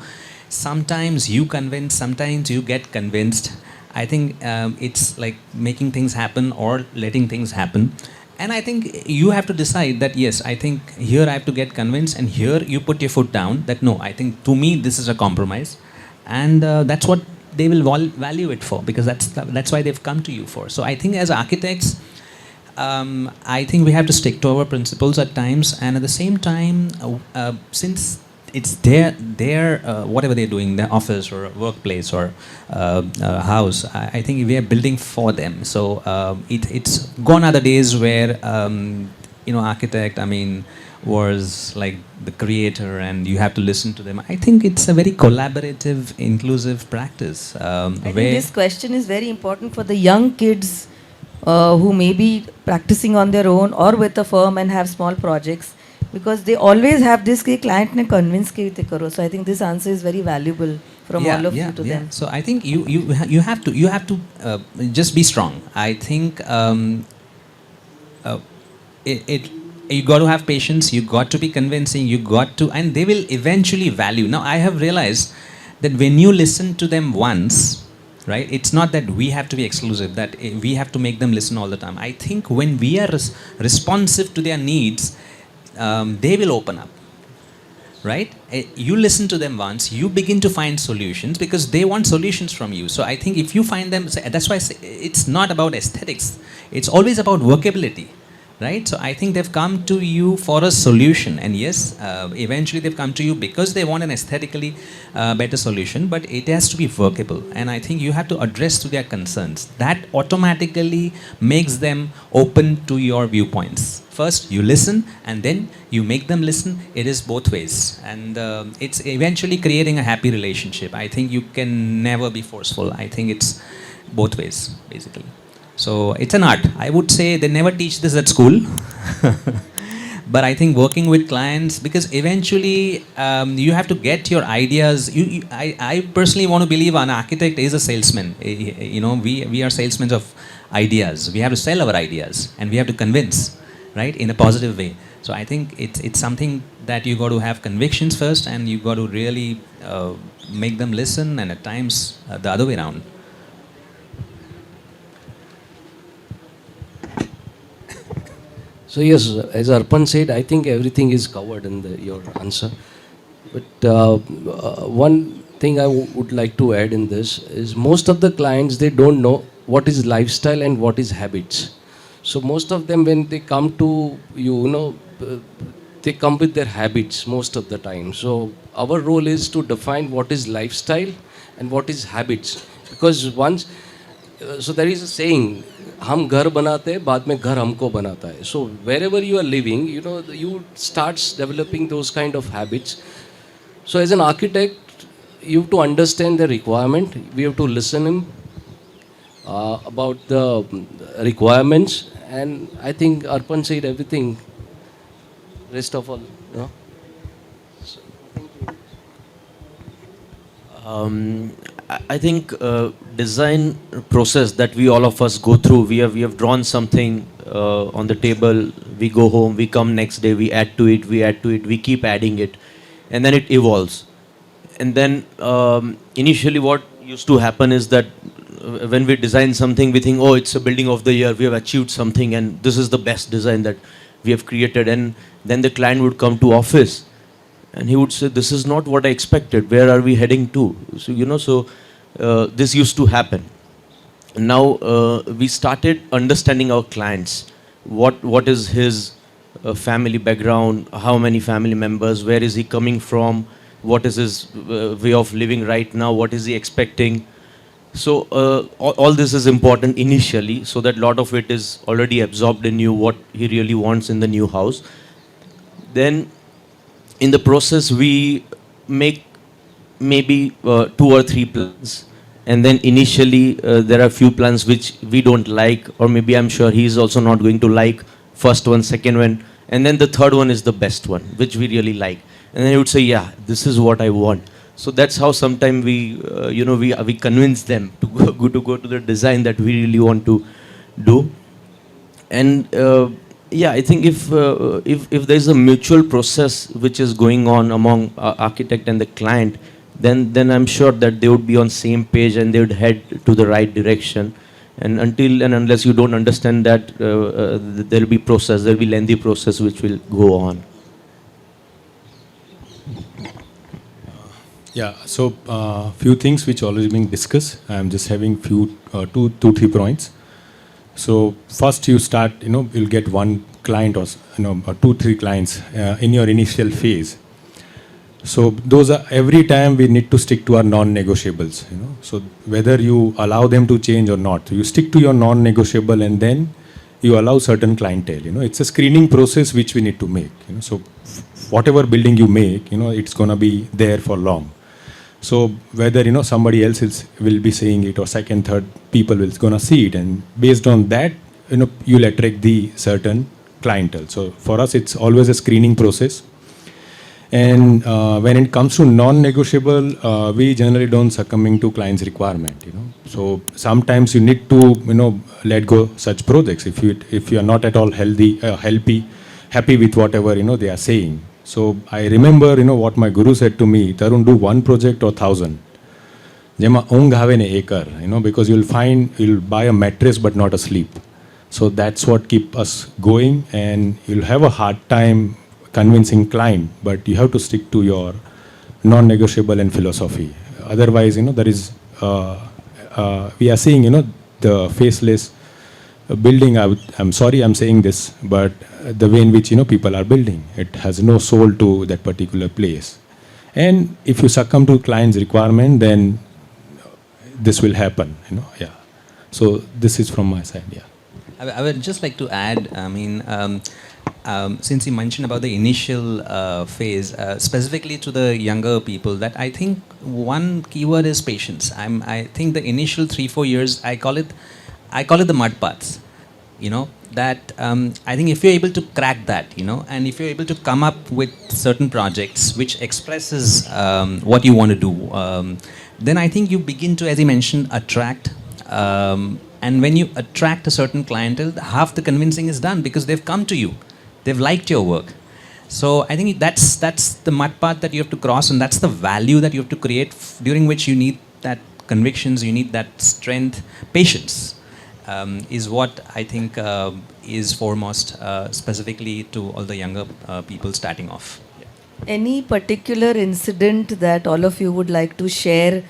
Speaker 2: Sometimes you convince, sometimes you get convinced. I think it's like making things happen or letting things happen. And I think you have to decide that, yes, I think here I have to get convinced, and here you put your foot down that, no, I think to me this is a compromise. And that's what they will value it for, because that's why they've come to you for. So I think as architects, I think we have to stick to our principles at times, and at the same time, since it's their whatever they're doing, their office or workplace or house, I think we are building for them. So it's gone are the days where architect, was like the creator and you have to listen to them. I think it's a very collaborative, inclusive practice.
Speaker 4: I think this question is very important for the young kids who may be practicing on their own or with a firm and have small projects, because they always have this client ne convince ke te karo. So I think this answer is very valuable from all of you to them.
Speaker 2: So I think you have to just be strong. I think you got to have patience, you got to be convincing, and they will eventually value. Now I have realized that when you listen to them once, right, it's not that we have to be exclusive, that we have to make them listen all the time. I think when we are responsive to their needs, they will open up, right? You listen to them once, you begin to find solutions, because they want solutions from you. So I think if you find them, that's why I say it's not about aesthetics, it's always about workability. Right? So I think they've come to you for a solution, and yes, eventually they've come to you because they want an aesthetically better solution, but it has to be workable, and I think you have to address to their concerns. That automatically makes them open to your viewpoints. First you listen, and then you make them listen. It is both ways, and it's eventually creating a happy relationship. I think you can never be forceful. I think it's both ways, basically. So it's an art. I would say they never teach this at school. But I think working with clients, because eventually you have to get your ideas. I personally want to believe an architect is a salesman. We are salesmen of ideas. We have to sell our ideas, and we have to convince, right, in a positive way. So I think it's something that you got to have convictions first, and you got to really make them listen, and at times the other way around.
Speaker 1: So yes, as Arpan said, I think everything is covered in your answer. But one thing I would like to add in this is most of the clients, they don't know what is lifestyle and what is habits. So most of them, when they come to you, they come with their habits most of the time. So our role is to define what is lifestyle and what is habits. Because once, so there is a saying, हम घर बनाते हैं बाद में घर हमको बनाता है. So wherever you are living, you starts developing those kind of habits. So as an architect, you have to understand the requirement. We have to listen him about the requirements, and I think Arpan said everything. Rest of all,
Speaker 3: I think design process that we all of us go through. We have drawn something on the table. We go home. We come next day. We add to it. We add to it. We keep adding it, and then it evolves. And then initially, what used to happen is that when we design something, we think, oh, it's a building of the year. We have achieved something, and this is the best design that we have created. And then the client would come to office and he would say, this is not what I expected. Where are we heading to? So this used to happen. Now we started understanding our clients. What is his family background? How many family members? Where is he coming from? What is his way of living right now? What is he expecting? So all this is important initially, so that a lot of it is already absorbed in you, what he really wants in the new house. Then in the process, we make maybe 2 or 3 plans. And then initially, there are few plans which we don't like, or maybe I'm sure he's also not going to like. First one, second one, and then the third one is the best one, which we really like. And then he would say, yeah, this is what I want. So that's how sometimes we convince them to go to the design that we really want to do. And yeah, I think if there is a mutual process which is going on among architect and the client, then I'm sure that they would be on same page and they would head to the right direction. And until and unless you don't understand that, there will be lengthy process which will go on.
Speaker 5: Yeah, so few things which already being discussed. I'm just having few two, 3 points. So first you start, you'll get one client or 2, 3 clients in your initial phase. So those are, every time we need to stick to our non-negotiables. So whether you allow them to change or not, you stick to your non-negotiable and then you allow certain clientele. It's a screening process which we need to make. So whatever building you make, it's gonna be there for long. So whether somebody else will be saying it or second, third people will gonna see it, and based on that, you'll attract the certain clientele. So for us, it's always a screening process. And when it comes to non-negotiable, we generally don't succumbing to clients' requirement. So sometimes you need to let go such projects if you are not at all happy with whatever they are saying. So I remember what my guru said to me, Tarun, do 1 project or 1,000. Jema ung have ne acre, because you'll buy a mattress but not a sleep. So that's what keep us going, and you'll have a hard time convincing client, but you have to stick to your non-negotiable and philosophy. Otherwise, there is we are seeing the faceless building. I'm sorry I'm saying this, but the way in which people are building, it has no soul to that particular place. And if you succumb to client's requirement, then this will happen. Yeah. So this is from my side. Yeah.
Speaker 2: I would just like to add, since you mentioned about the initial phase, specifically to the younger people, that I think one keyword is patience. I think the initial 3-4 years, I call it the mud paths. That I think if you're able to crack that, and if you're able to come up with certain projects which expresses what you want to do, then I think you begin to, as you mentioned, attract. And when you attract a certain clientele, half the convincing is done because they've come to you. They've liked your work. So I think that's the mud path that you have to cross, and that's the value that you have to create, during which you need that convictions, you need that strength, patience. is what I think is foremost, specifically to all the younger people starting off.
Speaker 4: Any particular incident that all of you would like to share?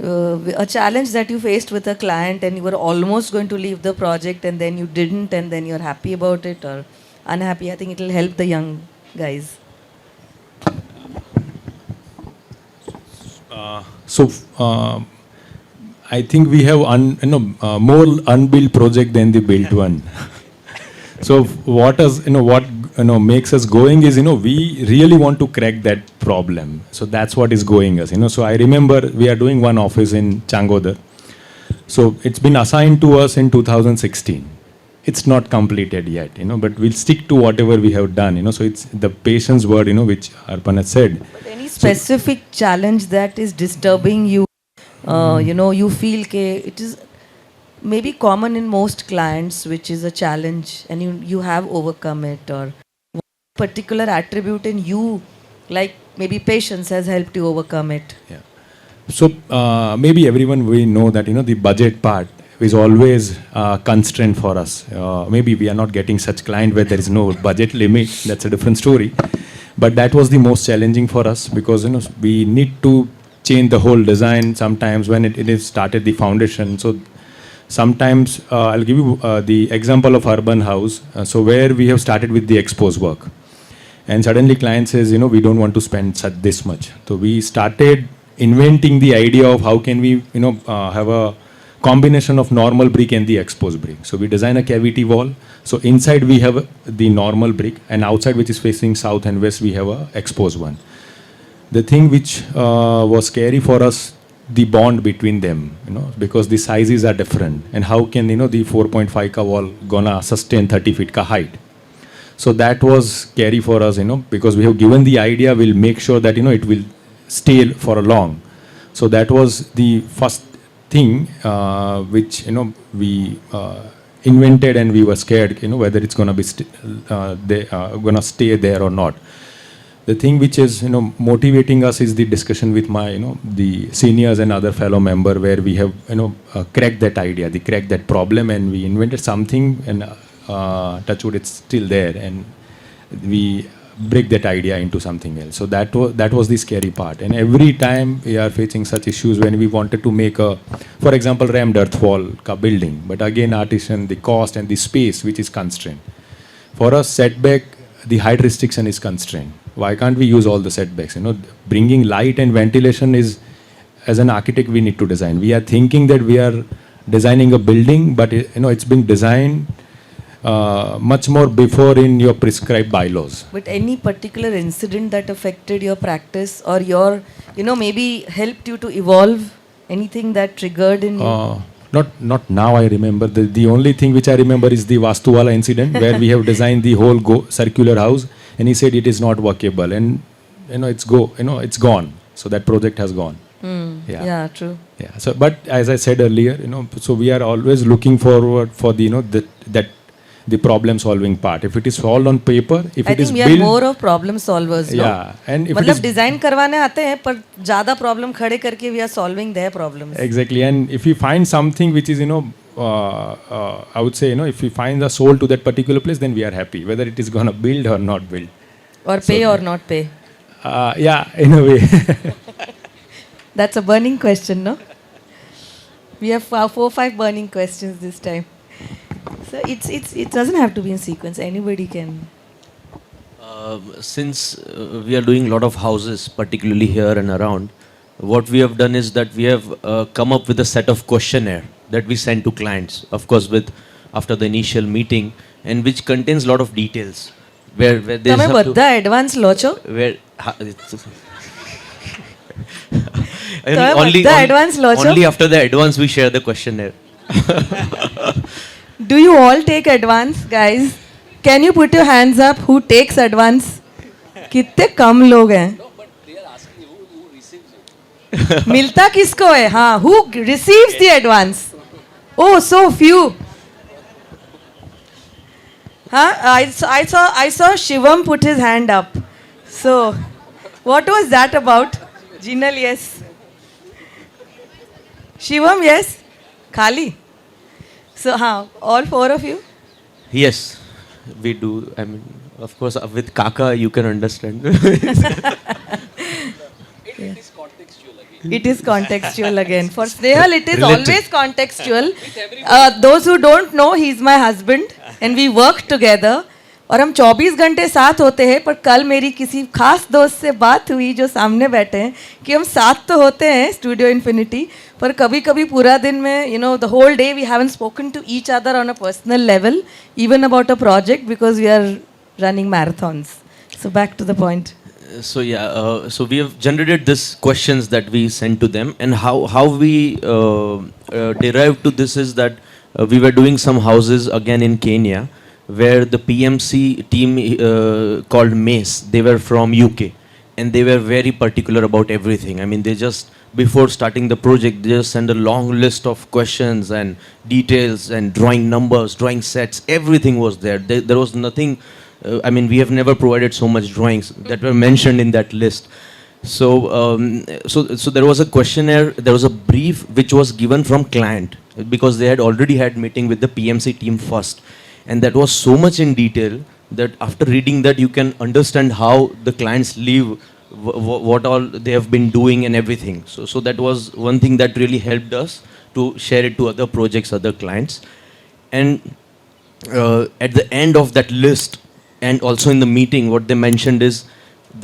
Speaker 4: A challenge that you faced with a client and you were almost going to leave the project and then you didn't and then you're happy about it or unhappy? I think it will help the young guys.
Speaker 5: So I think we have more unbuilt project than the built one. So what makes us going is we really want to crack that problem. So that's what is going us. So I remember we are doing one office in Changodar. So it's been assigned to us in 2016. It's not completed yet, but we'll stick to whatever we have done. So it's the patience word, which Arpan has said.
Speaker 4: But any specific challenge that is disturbing you? You feel it is maybe common in most clients, which is a challenge, and you have overcome it, or what particular attribute in you, like maybe patience, has helped you overcome it?
Speaker 5: Yeah. So maybe everyone we know that the budget part is always a constraint for us. Maybe we are not getting such client where there is no budget limit. That's a different story. But that was the most challenging for us because we need to change the whole design sometimes when it is started the foundation. So sometimes I'll give you the example of urban house. So where we have started with the expose work, and suddenly client says, we don't want to spend this much. So we started inventing the idea of how can we have a combination of normal brick and the exposed brick. So we design a cavity wall. So inside we have the normal brick, and outside, which is facing south and west, we have a exposed one. The thing which was scary for us, the bond between them, because the sizes are different, and how can the 4.5 ka wall gonna sustain 30 feet ka height. So that was scary for us, because we have given the idea, we'll make sure that it will stay for a long. So that was the first thing which we invented, and we were scared whether it's gonna be gonna stay there or not. The thing which is motivating us is the discussion with my the seniors and other fellow member, where we have cracked that idea, they cracked that problem, and we invented something, and touchwood it's still there, and we break that idea into something else. So that was the scary part. And every time we are facing such issues when we wanted to make for example, rammed earth wall ka building, but again artisan, the cost and the space which is constrained. For us, setback, the height restriction is constrained. Why can't we use all the setbacks? Bringing light and ventilation is, as an architect, we need to design. We are thinking that we are designing a building, but it's been designed much more before in your prescribed bylaws.
Speaker 4: But any particular incident that affected your practice or your, maybe helped you to evolve? Anything that triggered in you?
Speaker 5: Not now I remember. The only thing which I remember is the Vastu wala incident where we have designed the whole circular house, and he said it is not workable, and it's gone. So that project has gone.
Speaker 4: Yeah, true.
Speaker 5: Yeah. So, but as I said earlier, so we are always looking forward for the problem solving part. If it is solved on paper, if
Speaker 4: I
Speaker 5: it is
Speaker 4: think we
Speaker 5: built,
Speaker 4: are more of problem solvers.
Speaker 5: Yeah,
Speaker 4: no?
Speaker 5: and if it
Speaker 4: मतलब
Speaker 5: is
Speaker 4: design करवाने आते हैं पर ज़्यादा problem खड़े करके we are solving their problems.
Speaker 5: Exactly. And if we find something which is I would say if we find the soul to that particular place, then we are happy, whether it is gonna build or not build.
Speaker 4: Or pay or not pay.
Speaker 5: Yeah, in a way.
Speaker 4: That's a burning question, no? We have 4 or 5 burning questions this time. So it doesn't have to be in sequence. Anybody can.
Speaker 3: Since we are doing a lot of houses, particularly here and around, what we have done is that we have come up with a set of questionnaire that we send to clients, of course, after the initial meeting, and which contains a lot of details. Where they
Speaker 4: તમે
Speaker 3: have to,
Speaker 4: બધા advance લો છો?
Speaker 3: where
Speaker 4: તમે બધા advance લો છો?
Speaker 3: only after the advance we share the questionnaire.
Speaker 4: Do you all take advance, guys? Can you put your hands up who takes advance? कितने कम लोग हैं? मिलता किसको है? हाँ, who receives the advance? Oh, so few. Huh? I saw Shivam put his hand up. So, what was that about? Jinal, yes. Shivam, yes. Khali. So, all four of you?
Speaker 3: Yes, we do. I mean, of course, with Kaka, you can understand.
Speaker 4: It is contextual again. For Snehal, it is
Speaker 1: Relative.
Speaker 4: always contextual. Those who don't know, he's my husband and we work together. और हम 24 घंटे साथ होते हैं, पर कल मेरी किसी खास दोस्त से बात हुई जो सामने बैठे हैं कि हम साथ तो होते हैं स्टूडियो इन्फिनिटी, पर कभी कभी पूरा दिन में the whole day we haven't spoken to each other on a personal level even about a project because we are running marathons. So back to the point.
Speaker 3: So yeah, so we have generated these questions that we sent to them, and how we derived to this is that we were doing some houses again in Kenya, where the PMC team called MACE, they were from UK, and they were very particular about everything. I mean, they just before starting the project, they just send a long list of questions and details and drawing numbers, drawing sets. Everything was there. There was nothing. I mean, we have never provided so much drawings that were mentioned in that list. So, so there was a questionnaire, there was a brief which was given from client because they had already had meeting with the PMC team first, and that was so much in detail that after reading that you can understand how the clients live, what all they have been doing and everything. So that was one thing that really helped us to share it to other projects, other clients, and at the end of that list. And also in the meeting, what they mentioned is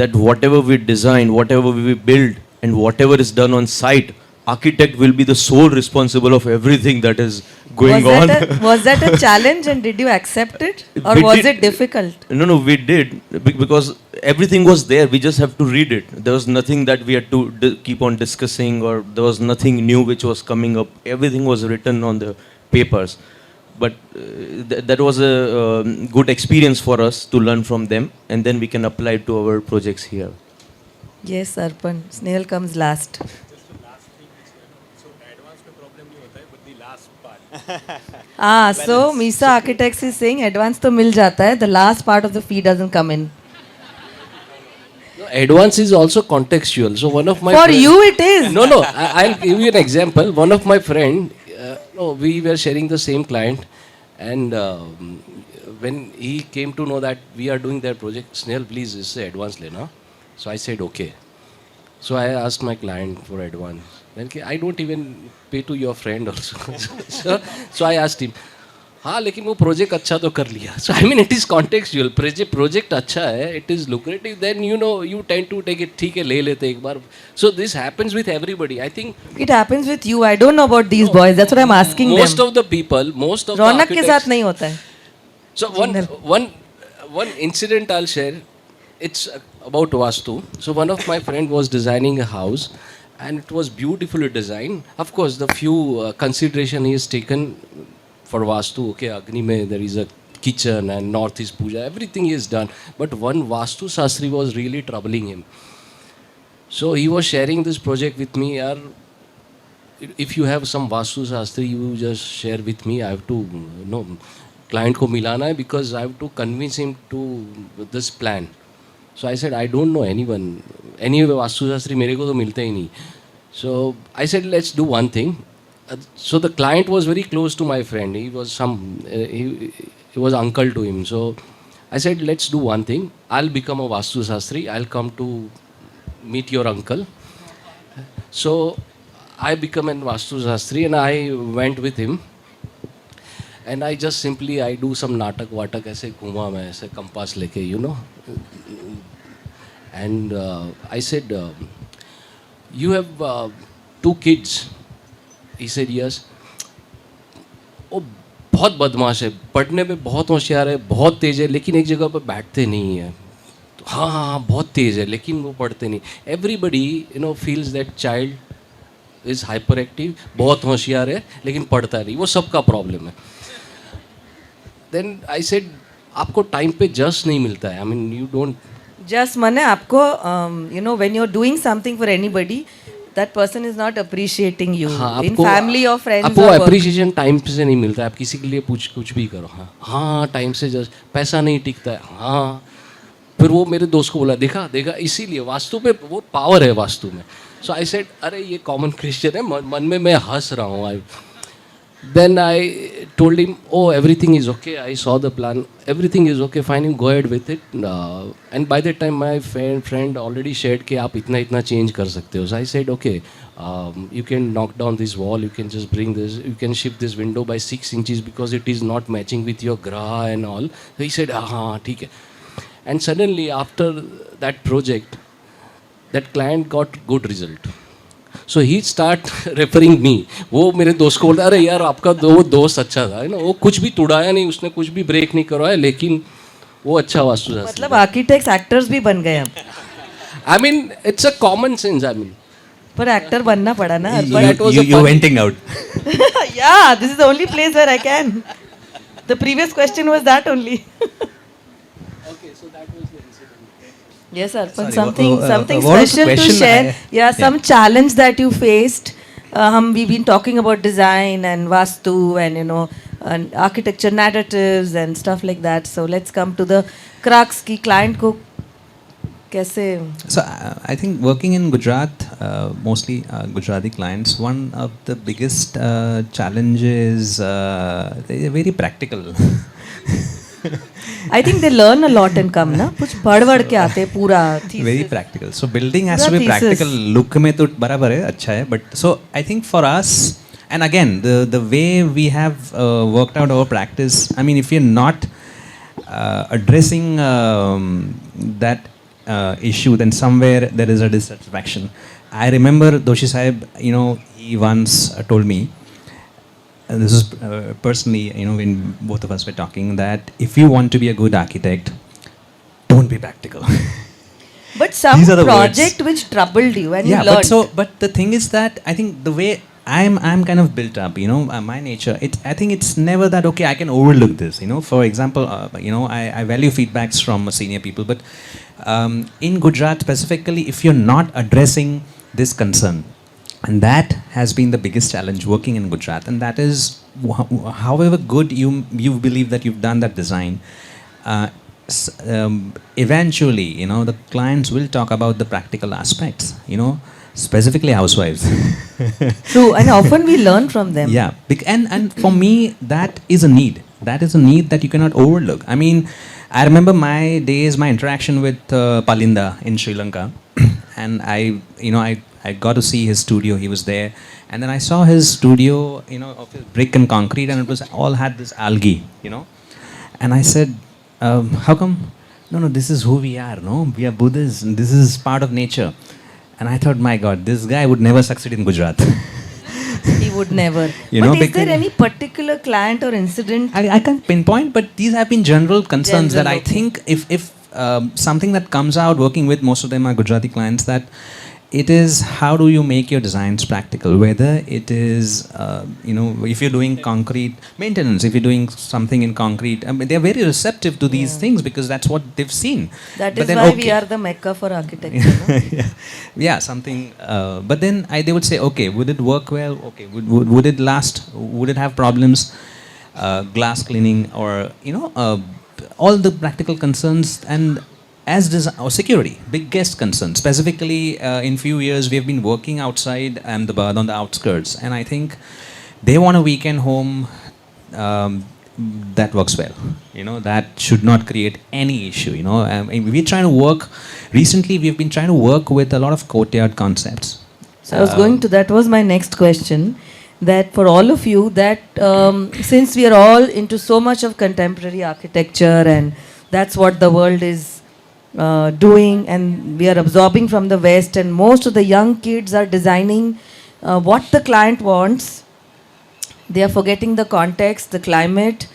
Speaker 3: that whatever we design, whatever we build, and whatever is done on site, architect will be the sole responsible of everything that is going on.
Speaker 4: Was that a challenge and did you accept it? Or was it difficult?
Speaker 3: No, we did because everything was there. We just have to read it. There was nothing that we had to keep on discussing, or there was nothing new which was coming up. Everything was written on the papers. But that was a good experience for us to learn from them, and then we can apply it to our projects here.
Speaker 4: Yes, Arpan. Snehal comes last. So MISA Architects is saying advance to mil jata hai, the last part of the fee doesn't come in.
Speaker 1: No, advance is also contextual. So one of my
Speaker 4: For you it is.
Speaker 1: No, I'll give you an example. One of my friend, we were sharing the same client, and when he came to know that we are doing that project, Snehal, please, is advance lena. So I said okay. So I asked my client for advance. Then I don't even pay to your friend also. so I asked him, हाँ लेकिन वो project अच्छा तो कर लिया. So I mean it is contextual. Project अच्छा है, it is lucrative, then you tend to take it, ठीक है ले लेते एक बार. So this happens with everybody. I think
Speaker 4: it happens with you. I don't know about these boys. That's what I'm asking
Speaker 1: most
Speaker 4: them.
Speaker 1: of the people, most of
Speaker 4: Ronak
Speaker 1: the
Speaker 4: के साथ नहीं होता है.
Speaker 1: So one incident I'll share. It's about Vastu. So one of my friend was designing a house, and it was beautifully designed. Of course, the few consideration he has taken for Vastu. Okay, Agni mein there is a kitchen and north is puja. Everything is done. But one Vastu Shastri was really troubling him. So he was sharing this project with me. If you have some Vastu Shastri, you just share with me. I have to client ko milana hai because I have to convince him to this plan. So I said, I don't know anyone. Any Vastu Shastri mere ko to milte hi nahi. So I said, let's do one thing. So the client was very close to my friend. He was he was uncle to him. So I said, let's do one thing. I'll become a Vastu Shastri. I'll come to meet your uncle. So I become a Vastu Shastri and I went with him. And I just simply, I do some natak watak ऐसे घूमा मैं ऐसे compass लेके, And I said, you have 2 kids. He said, yes. वो बहुत बदमाश है, पढ़ने में बहुत होशियार है, बहुत तेज है, लेकिन एक जगह पर बैठते नहीं है. हाँ बहुत तेज है, लेकिन वो पढ़ते नहीं. Everybody feels that child is hyperactive, बहुत होशियार है, लेकिन पढ़ता नहीं. वो सबका प्रॉब्लम है. Then I said, आपको टाइम पे जस्ट नहीं मिलता है. I mean, you don't.
Speaker 4: Just माने आपको when you're doing something for anybody, that person is not appreciating you. In family or friends.
Speaker 1: आपको appreciation टाइम से नहीं मिलता है. आप किसी के लिए कुछ भी करो. हाँ टाइम से जस्ट पैसा नहीं टिकता है. हाँ फिर वो मेरे दोस्त को बोला, देखा इसीलिए वास्तु पे वो पावर है वास्तु में. So I said, अरे ये कॉमन क्रिश्चियन है, मन में मैं हंस रहा हूँ. Then I told him, oh, everything is okay. I saw the plan. Everything is okay. Fine, you go ahead with it. And by that time, my friend already shared कि आप इतना इतना change कर सकते हो. So I said, okay, you can knock down this wall. You can just bring this. You can shift this window by 6 inches because it is not matching with your graha and all. So he said, हाँ ठीक है. And suddenly, after that project, that client got good result. So he start referring me. वो मेरे दोस्त को बोलता अरे यार आपका वो दोस्त अच्छा था है ना, वो कुछ भी तुड़ाया नहीं, उसने कुछ भी ब्रेक नहीं करवाया, लेकिन वो अच्छा वास्तुशास्त्री.
Speaker 4: मतलब आर्किटेक्ट्स एक्टर्स भी बन गए अब.
Speaker 1: I mean it's a common sense. I mean
Speaker 4: पर एक्टर बनना पड़ा ना.
Speaker 2: You venting out.
Speaker 4: Yeah, this is the only place where I can. The previous question was that only. Yes, Arpan, something
Speaker 2: what was the
Speaker 4: special to
Speaker 2: question?
Speaker 4: share. Yeah, some challenge that you faced. We've been talking about design and Vastu and and architecture narratives and stuff like that. So let's come to the crux ki client ko kaise.
Speaker 2: So I think working in Gujarat, mostly Gujarati clients, one of the biggest challenges, they're very practical.
Speaker 4: I think they learn a lot and come ना कुछ पढ़ के आते हैं पूरा thesis.
Speaker 2: Very practical. So building has to
Speaker 4: पूरा
Speaker 2: be
Speaker 4: thesis.
Speaker 2: practical. Look में तो बराबर है, अच्छा है. But so I think for us, and again the way we have worked out our practice. I mean, if you're not addressing that issue, then somewhere there is a dissatisfaction. I remember Doshi Sahib, he once told me. And this is personally, when both of us were talking, that if you want to be a good architect, don't be practical.
Speaker 4: But some
Speaker 2: These are the
Speaker 4: project
Speaker 2: words.
Speaker 4: which troubled you and
Speaker 2: Yeah,
Speaker 4: you learned.
Speaker 2: but the thing is that I think the way I'm kind of built up, my nature. I think it's never that okay. I can overlook this. For example, I value feedbacks from senior people, but in Gujarat specifically, if you're not addressing this concern. And that has been the biggest challenge working in Gujarat. And that is, however good you believe that you've done that design, eventually, the clients will talk about the practical aspects, specifically housewives.
Speaker 4: True, and often we learn from them.
Speaker 2: Yeah, and for me, that is a need. That is a need that you cannot overlook. I mean, I remember my interaction with Palinda in Sri Lanka. And I got to see his studio. He was there, and then I saw his studio, of his brick and concrete, and it was all had this algae, And I said, "How come? No, this is who we are. No, we are Buddhists, and this is part of nature." And I thought, my God, this guy would never succeed in Gujarat.
Speaker 4: He would never. But is there any particular client or incident?
Speaker 2: I can't pinpoint, but these have been general concerns that I
Speaker 4: okay.
Speaker 2: think if something that comes out working with most of them are Gujarati clients, that it is how do you make your designs practical, whether it is if you're doing concrete maintenance, if you're doing something in concrete. I mean, they're very receptive to these things because that's what they've seen.
Speaker 4: That
Speaker 2: But
Speaker 4: is
Speaker 2: then,
Speaker 4: why
Speaker 2: okay.
Speaker 4: we are the mecca for architecture. No?
Speaker 2: Yeah, something. But then they would say, okay, would it work well? Okay, would it last? Would it have problems? Glass cleaning, or all the practical concerns, and as design or security, biggest concern. Specifically, in few years we have been working outside Ahmedabad on the outskirts, and I think they want a weekend home. That works well. That should not create any issue. We're trying to work. Recently, we've been trying to work with a lot of courtyard concepts.
Speaker 4: So I was going to, that was my next question, that for all of you, that since we are all into so much of contemporary architecture and that's what the world is doing, and we are absorbing from the West, and most of the young kids are designing what the client wants. They are forgetting the context, the climate,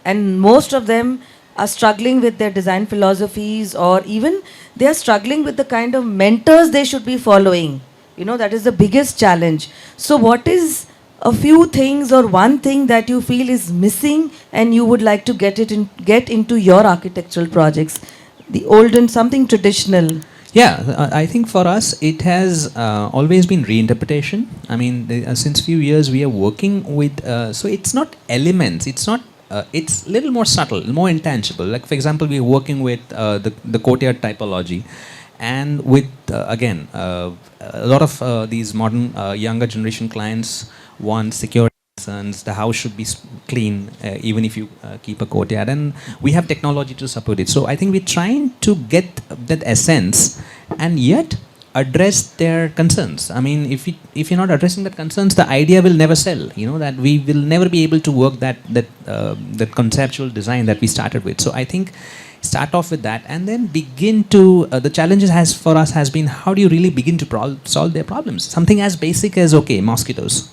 Speaker 4: and most of them are struggling with their design philosophies, or even they are struggling with the kind of mentors they should be following. That is the biggest challenge. So what is a few things or one thing that you feel is missing and you would like to get into your architectural projects? The olden, something traditional.
Speaker 2: Yeah, I think for us it has always been reinterpretation. I mean, since few years we are working with, so it's not elements, it's not, it's a little more subtle, more intangible. Like for example, we are working with the courtyard typology, and with, again, a lot of these modern younger generation clients want security concerns. The house should be clean, even if you keep a courtyard, and we have technology to support it. So I think we're trying to get that essence, and yet address their concerns. I mean, if you're not addressing the concerns, the idea will never sell. You know that we will never be able to work that conceptual design that we started with. So I think start off with that, and then begin to the challenges has for us has been, how do you really begin to solve their problems? Something as basic as, okay, mosquitoes.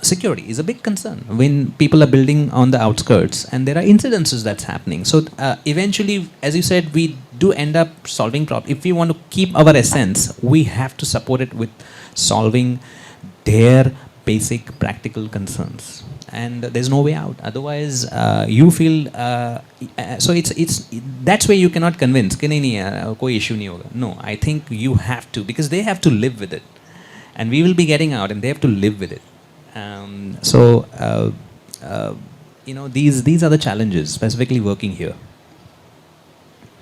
Speaker 2: Security is a big concern when people are building on the outskirts and there are incidences that's happening. So eventually, as you said, we do end up solving problems. If we want to keep our essence, we have to support it with solving their basic practical concerns. And there's no way out. Otherwise, you feel so it's that's where you cannot convince. कि नहीं नहीं यार, कोई issue नहीं होगा. No, I think you have to, because they have to live with it, and we will be getting out, and they have to live with it. You know, these are the challenges specifically working here.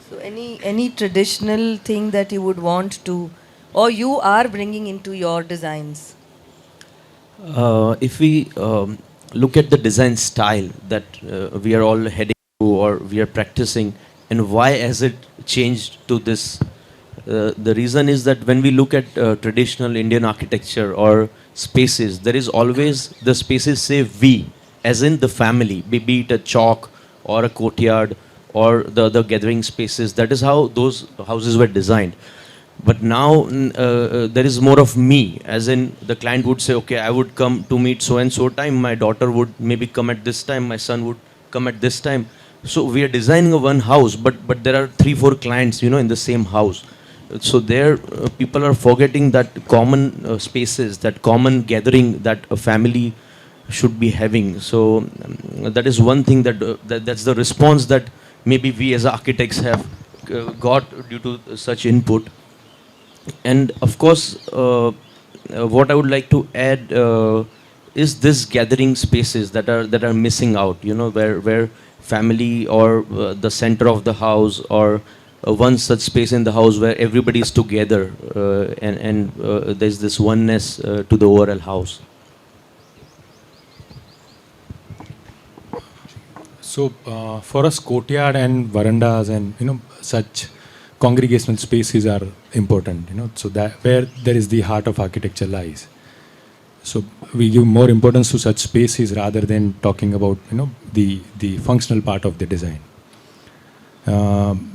Speaker 4: So any traditional thing that you would want to, or you are bringing into your designs?
Speaker 3: If we look at the design style that we are all heading to or we are practicing, and why has it changed to this? The reason is that when we look at traditional Indian architecture or spaces, there is always the spaces say we, as in the family, be it a chalk or a courtyard or the other gathering spaces. That is how those houses were designed. But now there is more of me, as in the client would say, okay, I would come to meet so and so time, my daughter would maybe come at this time, my son would come at this time. So we are designing a one house, but there are 3-4 clients, you know, in the same house. So there people are forgetting that common spaces, that common gathering that a family should be having. So that is one thing that's the response that maybe we as architects have got due to such input. And of course, what I would like to add is this gathering spaces that are missing out. You know, where family or the center of the house, or one such space in the house where everybody is together, and there's this oneness to the overall house.
Speaker 5: So for us, courtyard and verandas and such congregational spaces are important. So that where there is the heart of architecture lies. So we give more importance to such spaces rather than talking about the functional part of the design.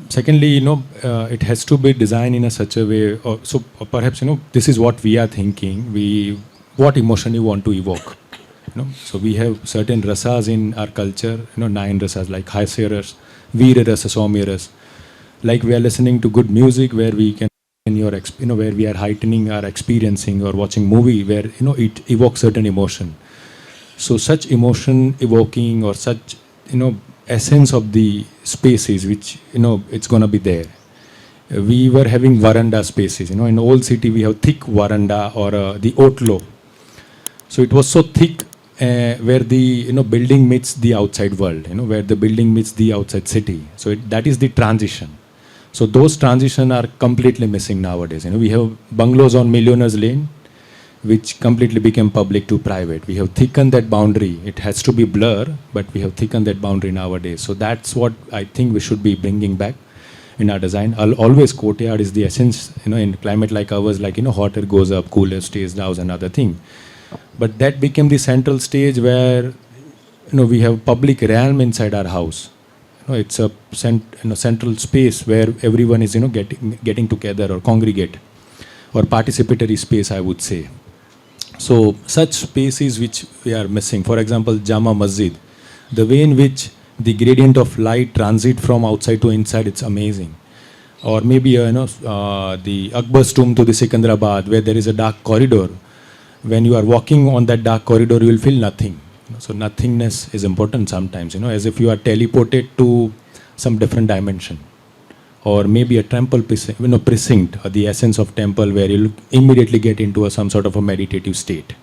Speaker 5: Secondly, it has to be designed in a such a way. So perhaps this is what we are thinking. What emotion you want to evoke. So we have certain rasas in our culture. 9 rasas like Hasya ras, Veera rasa, Soumya ras. Like we are listening to good music where we can where we are heightening our experiencing, or watching movie where it evokes certain emotion. So such emotion evoking, or such essence of the spaces which it's gonna be there. We were having veranda spaces. In old city we have thick veranda, or the otlo. So it was so thick where the building meets the outside world. Where the building meets the outside city. So that is the transition. So those transitions are completely missing nowadays. We have bungalows on Millionaires Lane, which completely became public to private. We have thickened that boundary. It has to be blur, but we have thickened that boundary nowadays. So that's what I think we should be bringing back in our design. Always courtyard is the essence. In climate like ours, like hotter goes up, cooler stays down, another thing. But that became the central stage where we have public realm inside our house. It's a central space where everyone is getting together or congregate, or participatory space, I would say. So such spaces which we are missing. For example, Jama Masjid, the way in which the gradient of light transit from outside to inside, it's amazing. Or maybe the Akbar's tomb to the Sikandrabad, where there is a dark corridor. When you are walking on that dark corridor, you will feel nothing. So nothingness is important sometimes, as if you are teleported to some different dimension. Or maybe a temple precinct, or the essence of temple, where you immediately get into some sort of a meditative state.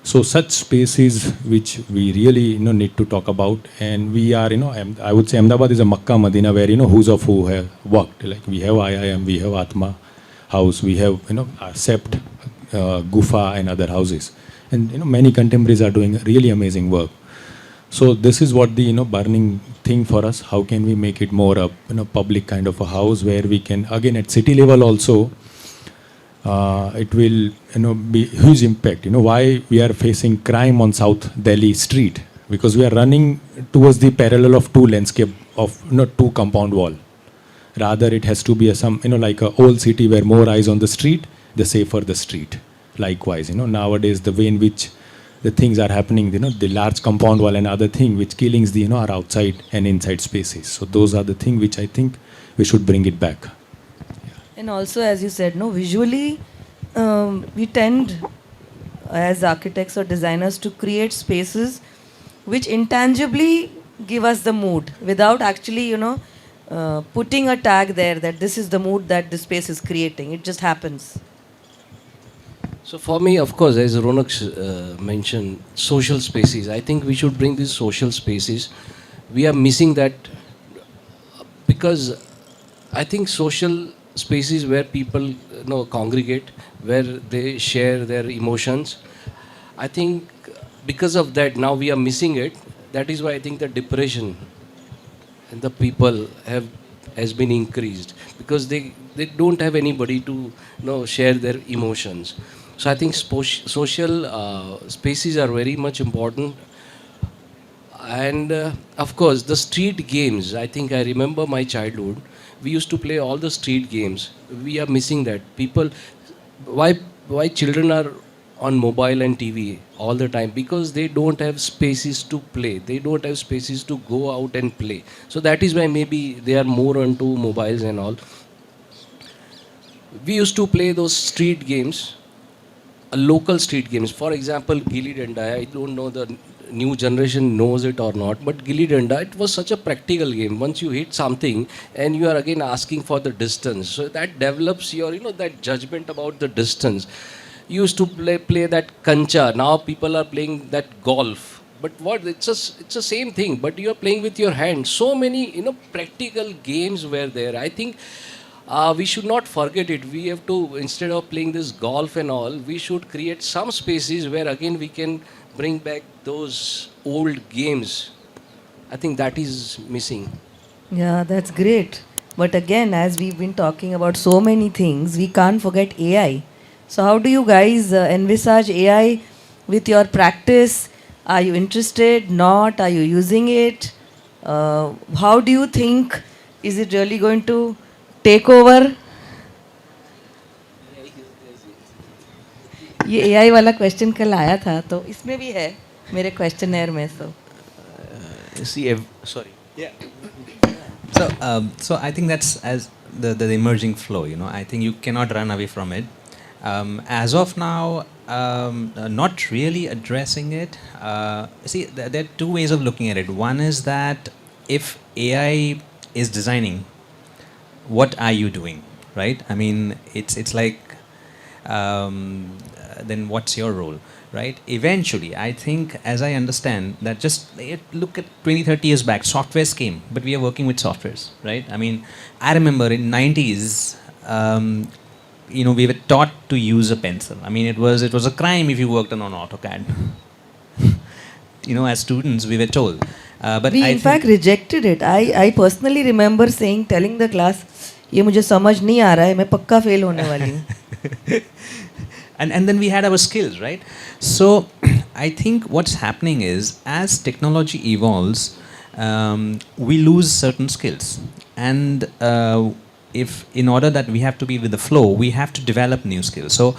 Speaker 5: So such spaces which we really need to talk about. And we are, I would say Ahmedabad is a Makkah Madina where who's of who have worked. Like we have IIM, we have Atma House, we have Sept, Gufa and other houses. and many contemporaries are doing really amazing work. So this is what the burning thing for us. How can we make it more a public kind of a house where we can, again, at city level also, it will be huge impact. Why we are facing crime on South Delhi street, because we are running towards the parallel of two landscape of two compound wall. Rather it has to be a some like a old city where more eyes on the street, the safer the street. Likewise, nowadays the way in which the things are happening, the large compound wall and other thing which killings are outside and inside spaces. So those are the things which I think we should bring it back.
Speaker 4: And also, as you said, no, visually, we tend as architects or designers to create spaces which intangibly give us the mood without actually, putting a tag there that this is the mood that the space is creating. It just happens.
Speaker 1: So for me, of course, as Ronak mentioned, social spaces. I think we should bring these social spaces. We are missing that because I think social spaces where people congregate, where they share their emotions. I think because of that, now we are missing it. That is why I think the depression and the people has been increased because they don't have anybody to share their emotions. So I think social spaces are very much important. And of course, the street games, I think I remember my childhood. We used to play all the street games. We are missing that. People, why children are on mobile and TV all the time? Because they don't have spaces to play. They don't have spaces to go out and play. So that is why maybe they are more onto mobiles and all. We used to play those street games, local street games. For example, Gilli Danda. I don't know the new generation knows it or not, but Gilli Danda, it was such a practical game. Once you hit something and you are again asking for the distance, so that develops your that judgment about the distance. You used to play that kancha. Now people are playing that golf. But what it's the same thing, but you are playing with your hand. So many practical games were there. I think we should not forget it. We have to, instead of playing this golf and all, we should create some spaces where again we can bring back those old games. I think that is missing.
Speaker 4: Yeah, that's great. But again, as we've been talking about so many things, we can't forget AI. So how do you guys envisage AI with your practice? Are you interested? Not? Are you using it? How do you think? Is it really going to take over? ये AI वाला question कल आया था तो इसमें भी है मेरे क्वेश्चनर में so.
Speaker 3: Sorry.
Speaker 2: Yeah. So I think that's as the emerging flow. I think you cannot run away from it. As of now, not really addressing it. See, there are two ways of looking at it. One is that if AI is designing, what are you doing, right? I mean, it's like, then what's your role, right? Eventually, I think, as I understand, that just look at 20, 30 years back, softwares came, but we are working with softwares, right? I mean, I remember in 90s, we were taught to use a pencil. I mean, it was a crime if you worked on an AutoCAD. As students, we were told. But
Speaker 4: we in fact rejected it. I personally remember telling the class, ये मुझे समझ नहीं आ रहा है, मैं पक्का fail होने वाली हूँ.
Speaker 2: And then we had our skills, right? So I think what's happening is, as technology evolves, we lose certain skills. And if in order that we have to be with the flow, we have to develop new skills. So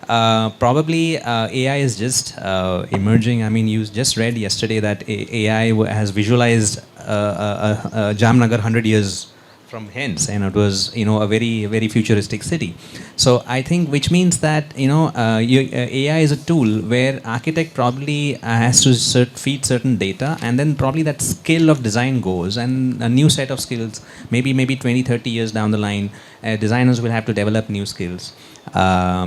Speaker 2: probably AI is just emerging. I mean, you just read yesterday that AI has visualized Jamnagar 100 years from hence, and it was a very, very futuristic city. So I think, which means that AI is a tool where architect probably has to feed certain data, and then probably that skill of design goes, and a new set of skills, maybe 20, 30 years down the line, designers will have to develop new skills.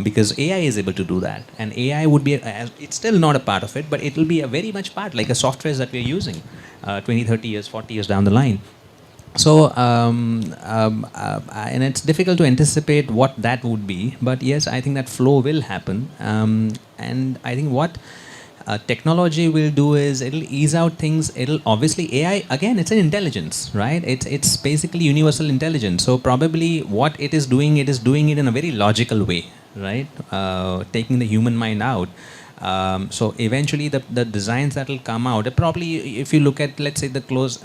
Speaker 2: Because AI is able to do that, and AI would be, it's still not a part of it, but it will be a very much part, like a software that we are using 20, 30 years, 40 years down the line. So, and it's difficult to anticipate what that would be, but yes, I think that flow will happen. And I think what technology will do is it'll ease out things. It'll obviously AI again. It's an intelligence, right? It's basically universal intelligence. So probably what it is doing it in a very logical way, right? Taking the human mind out. So eventually, the designs that will come out, probably if you look at, let's say, the close,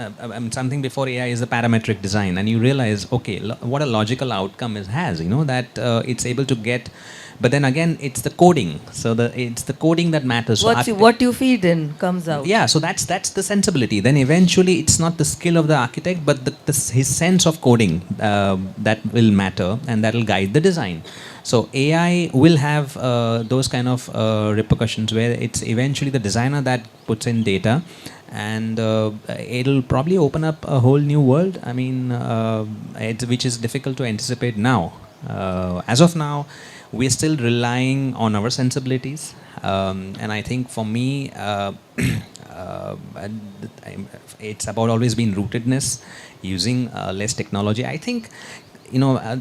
Speaker 2: something before AI is the parametric design, and you realize, okay, what a logical outcome it has, that it's able to get. But then again, it's the coding. So it's the coding that matters. So
Speaker 4: What you feed in comes out.
Speaker 2: yeah, so that's the sensibility. Then eventually, it's not the skill of the architect, but his sense of coding that will matter, and that will guide the design. So AI will have those kind of repercussions where it's eventually the designer that puts in data, and it'll probably open up a whole new world. I mean, which is difficult to anticipate now. As of now, we're still relying on our sensibilities, and I think for me, it's about always being rootedness, using less technology. I think,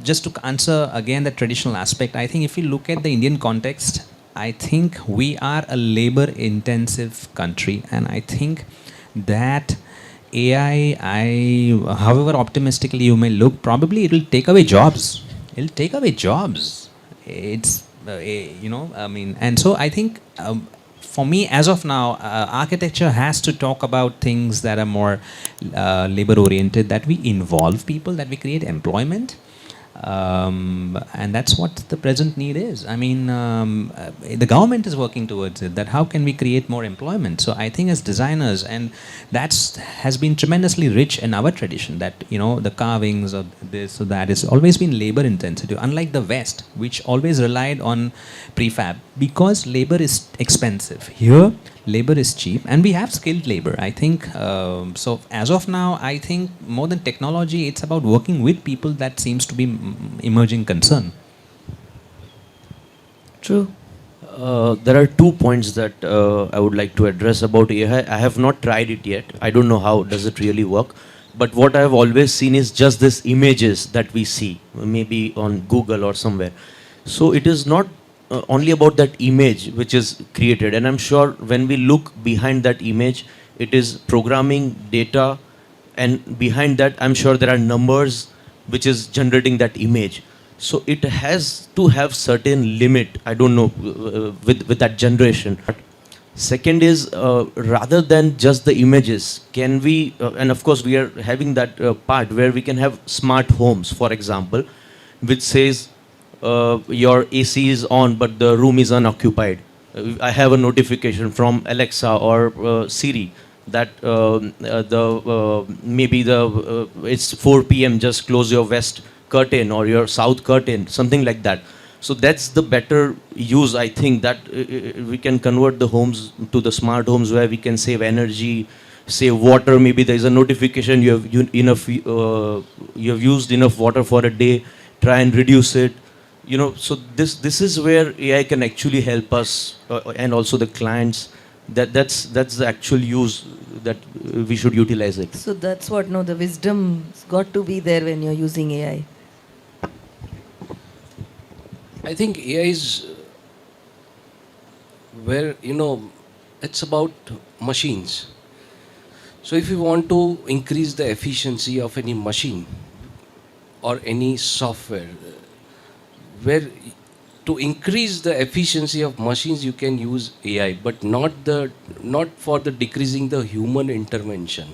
Speaker 2: just to answer again the traditional aspect, I think if you look at the Indian context, I think we are a labor-intensive country, and I think that AI, however optimistically you may look, probably it'll take away jobs. It'll take away jobs. It's, I mean, and so I think for me, as of now, architecture has to talk about things that are more labor-oriented, that we involve people, that we create employment. And that's what the present need is. I mean, the government is working towards it, that how can we create more employment. So I think as designers, and that's has been tremendously rich in our tradition, that the carvings of this or that has always been labor intensive, unlike the West, which always relied on prefab, because labor is expensive. Here labor is cheap, and we have skilled labor, I think. So as of now, I think more than technology, it's about working with people that seems to be emerging concern.
Speaker 4: True.
Speaker 3: There are 2 points that I would like to address about AI. I have not tried it yet. I don't know how does it really work. But what I have always seen is just this images that we see, maybe on Google or somewhere. So it is not only about that image which is created. And I'm sure when we look behind that image, it is programming data. And behind that, I'm sure there are numbers which is generating that image. So it has to have certain limit, I don't know, with that generation. Second is, rather than just the images, can we, and of course we are having that part where we can have smart homes, for example, which says your AC is on but the room is unoccupied. I have a notification from Alexa or Siri that maybe it's 4 p.m. just close your west curtain or your south curtain, something like that. So that's the better use, I think, that we can convert the homes to the smart homes where we can save energy, save water. Maybe there is a notification you have used enough water for a day. Try and reduce it. So this is where AI can actually help us, and also the clients. That's the actual use that we should utilize it.
Speaker 4: So that's what, no, the wisdom's got to be there when you're using AI.
Speaker 1: I think AI is where, it's about machines. So if you want to increase the efficiency of any machine or any software, where to increase the efficiency of machines, you can use AI, but not for the decreasing the human intervention.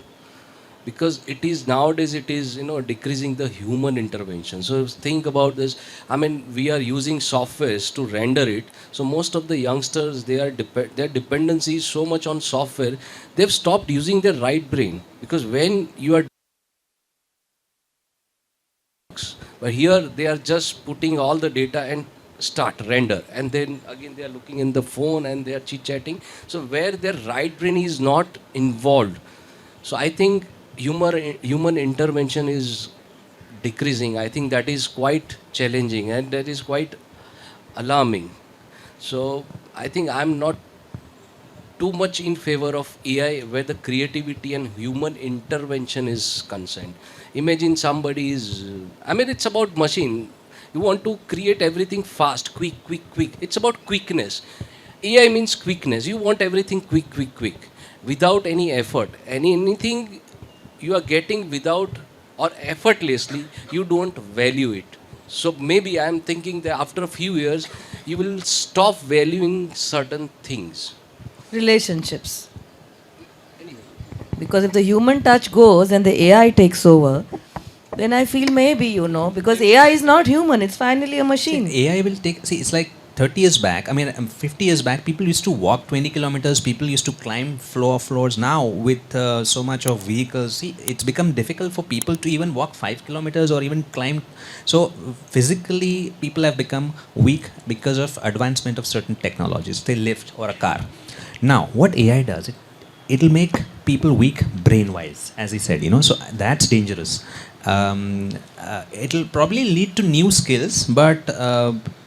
Speaker 1: Because it is nowadays, it is decreasing the human intervention. So think about this. I mean, we are using softwares to render it. So most of the youngsters, their dependency is so much on software, they've stopped using their right brain. Because when you are, but here they are just putting all the data and start render, and then again they are looking in the phone and they are chit chatting. So where their right brain is not involved. So I think human intervention is decreasing. I think that is quite challenging and that is quite alarming. So I think I'm not too much in favor of AI where the creativity and human intervention is concerned. Imagine somebody is, I mean, it's about machine. You want to create everything fast, quick, quick, quick. It's about quickness. AI means quickness. You want everything quick, quick, quick, without any effort. Anything you are getting without or effortlessly, you don't value it. So maybe I'm thinking that after a few years, you will stop valuing certain things.
Speaker 4: Relationships. Because if the human touch goes and the AI takes over, then I feel maybe, because AI is not human, it's finally a machine.
Speaker 2: AI will take, see, it's like 30 years back, 50 years back, people used to walk 20 kilometers, people used to climb floors. Now, with so much of vehicles, see, it's become difficult for people to even walk 5 kilometers or even climb. So, physically, people have become weak because of advancement of certain technologies, say lift or a car. Now, what AI does, it'll make people weak brain-wise, as he said, so that's dangerous. It'll probably lead to new skills, but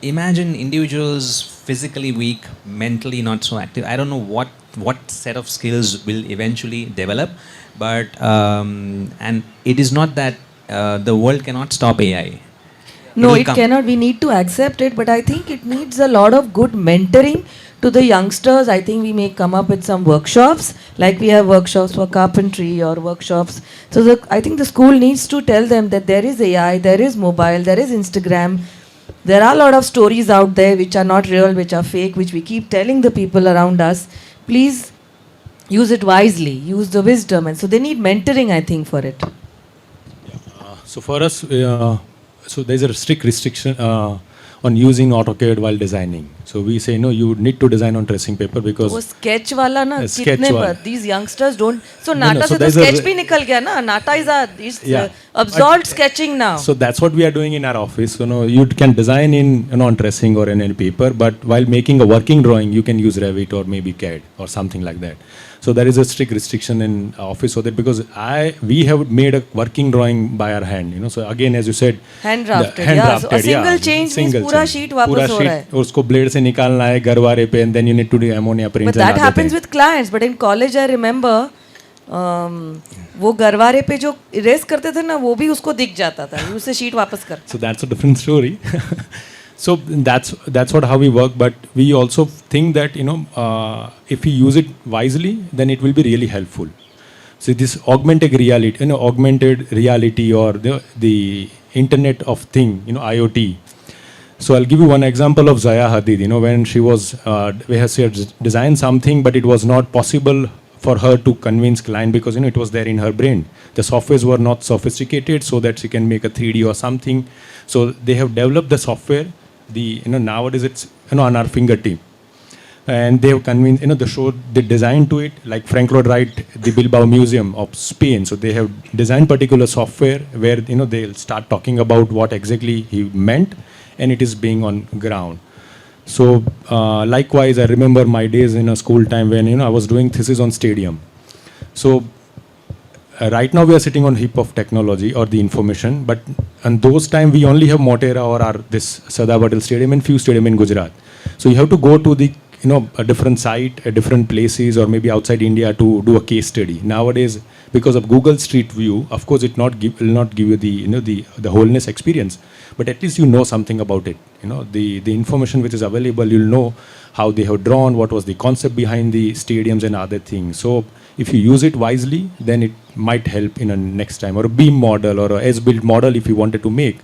Speaker 2: imagine individuals physically weak, mentally not so active. I don't know what set of skills will eventually develop, but and it is not that the world cannot stop AI.
Speaker 4: No, it cannot. We need to accept it, but I think it needs a lot of good mentoring to the youngsters. I think we may come up with some workshops, like we have workshops for carpentry or workshops. So I think the school needs to tell them that there is AI, there is mobile, there is Instagram. There are a lot of stories out there which are not real, which are fake, which we keep telling the people around us. Please use it wisely, use the wisdom. And so they need mentoring, I think, for it.
Speaker 5: So for us, so there's a strict restriction on using AutoCAD while designing. So we say, no, you need to design on tracing paper because...
Speaker 4: वो sketch वाला ना
Speaker 5: sketch
Speaker 4: कितने
Speaker 5: वाला.
Speaker 4: पर these youngsters don't. So
Speaker 5: No, no,
Speaker 4: Nata
Speaker 5: so
Speaker 4: से तो
Speaker 5: there's a
Speaker 4: sketch भी निकल गया ना. Nata is
Speaker 5: Yeah.
Speaker 4: absorbed sketching now.
Speaker 5: So that's what we are doing in our office. You can design in on tracing or in any paper, but while making a working drawing, you can use Revit or maybe CAD or something like that. So there is a strict restriction in office so that because we have made a working drawing by our hand, So again, as you said,
Speaker 4: hand drafted.
Speaker 5: hand
Speaker 4: Yeah.
Speaker 5: drafted,
Speaker 4: So a single change means पूरा sheet वापस हो रहा है.
Speaker 5: और उसको blade से निकालना है गरवारे पे, and then you need to do ammonia prints.
Speaker 4: But that happens with clients. But in college, I remember, वो गरवारे पे जो erase करते थे ना, वो भी उसको दिख जाता था. उससे sheet वापस कर.
Speaker 5: So that's a different story. So that's what how we work. But we also think that if we use it wisely, then it will be really helpful. So this augmented reality, or the Internet of Thing, IoT. So I'll give you one example of Zaya Hadid. When she was, she had designed something, but it was not possible for her to convince client because it was there in her brain. The softwares were not sophisticated so that she can make a 3D or something. So they have developed the software. Nowadays it's on our fingertip, and they have convinced the design to it, like Frank Lloyd Wright, the Bilbao Museum of Spain. So they have designed particular software where they'll start talking about what exactly he meant, and it is being on ground. So likewise, I remember my days in a school time when I was doing thesis on stadium. So right now we are sitting on heap of technology or the information, but in those time we only have Moderator or this Sardar Patel Stadium and few stadium in Gujarat. So you have to go to the a different site, different places, or maybe outside India to do a case study. Nowadays, because of Google Street View, of course, it will not give you the wholeness experience, but at least you know something about it. The information which is available, you'll know how they have drawn, what was the concept behind the stadiums and other things. So if you use it wisely, then it might help in a next time, or a beam model or a S-built model if you wanted to make.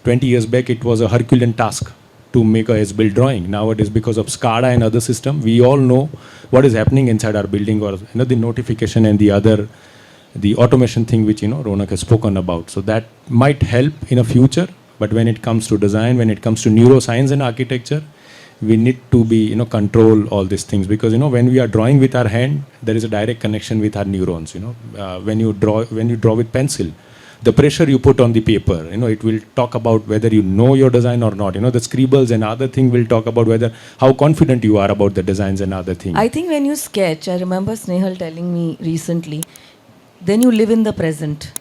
Speaker 5: 20 years back, it was a Herculean task to make a S-built drawing. Nowadays, because of SCADA and other system, we all know what is happening inside our building, or the notification and the automation thing which Ronak has spoken about. So that might help in a future, but when it comes to design, when it comes to neuroscience and architecture, we need to be control all these things, because when we are drawing with our hand, there is a direct connection with our neurons. When you draw with pencil, the pressure you put on the paper, it will talk about whether you know your design or not. The scribbles and other thing will talk about how confident you are about the designs and other things.
Speaker 4: I think when you sketch, I remember Snehal telling me recently, then you live in the present.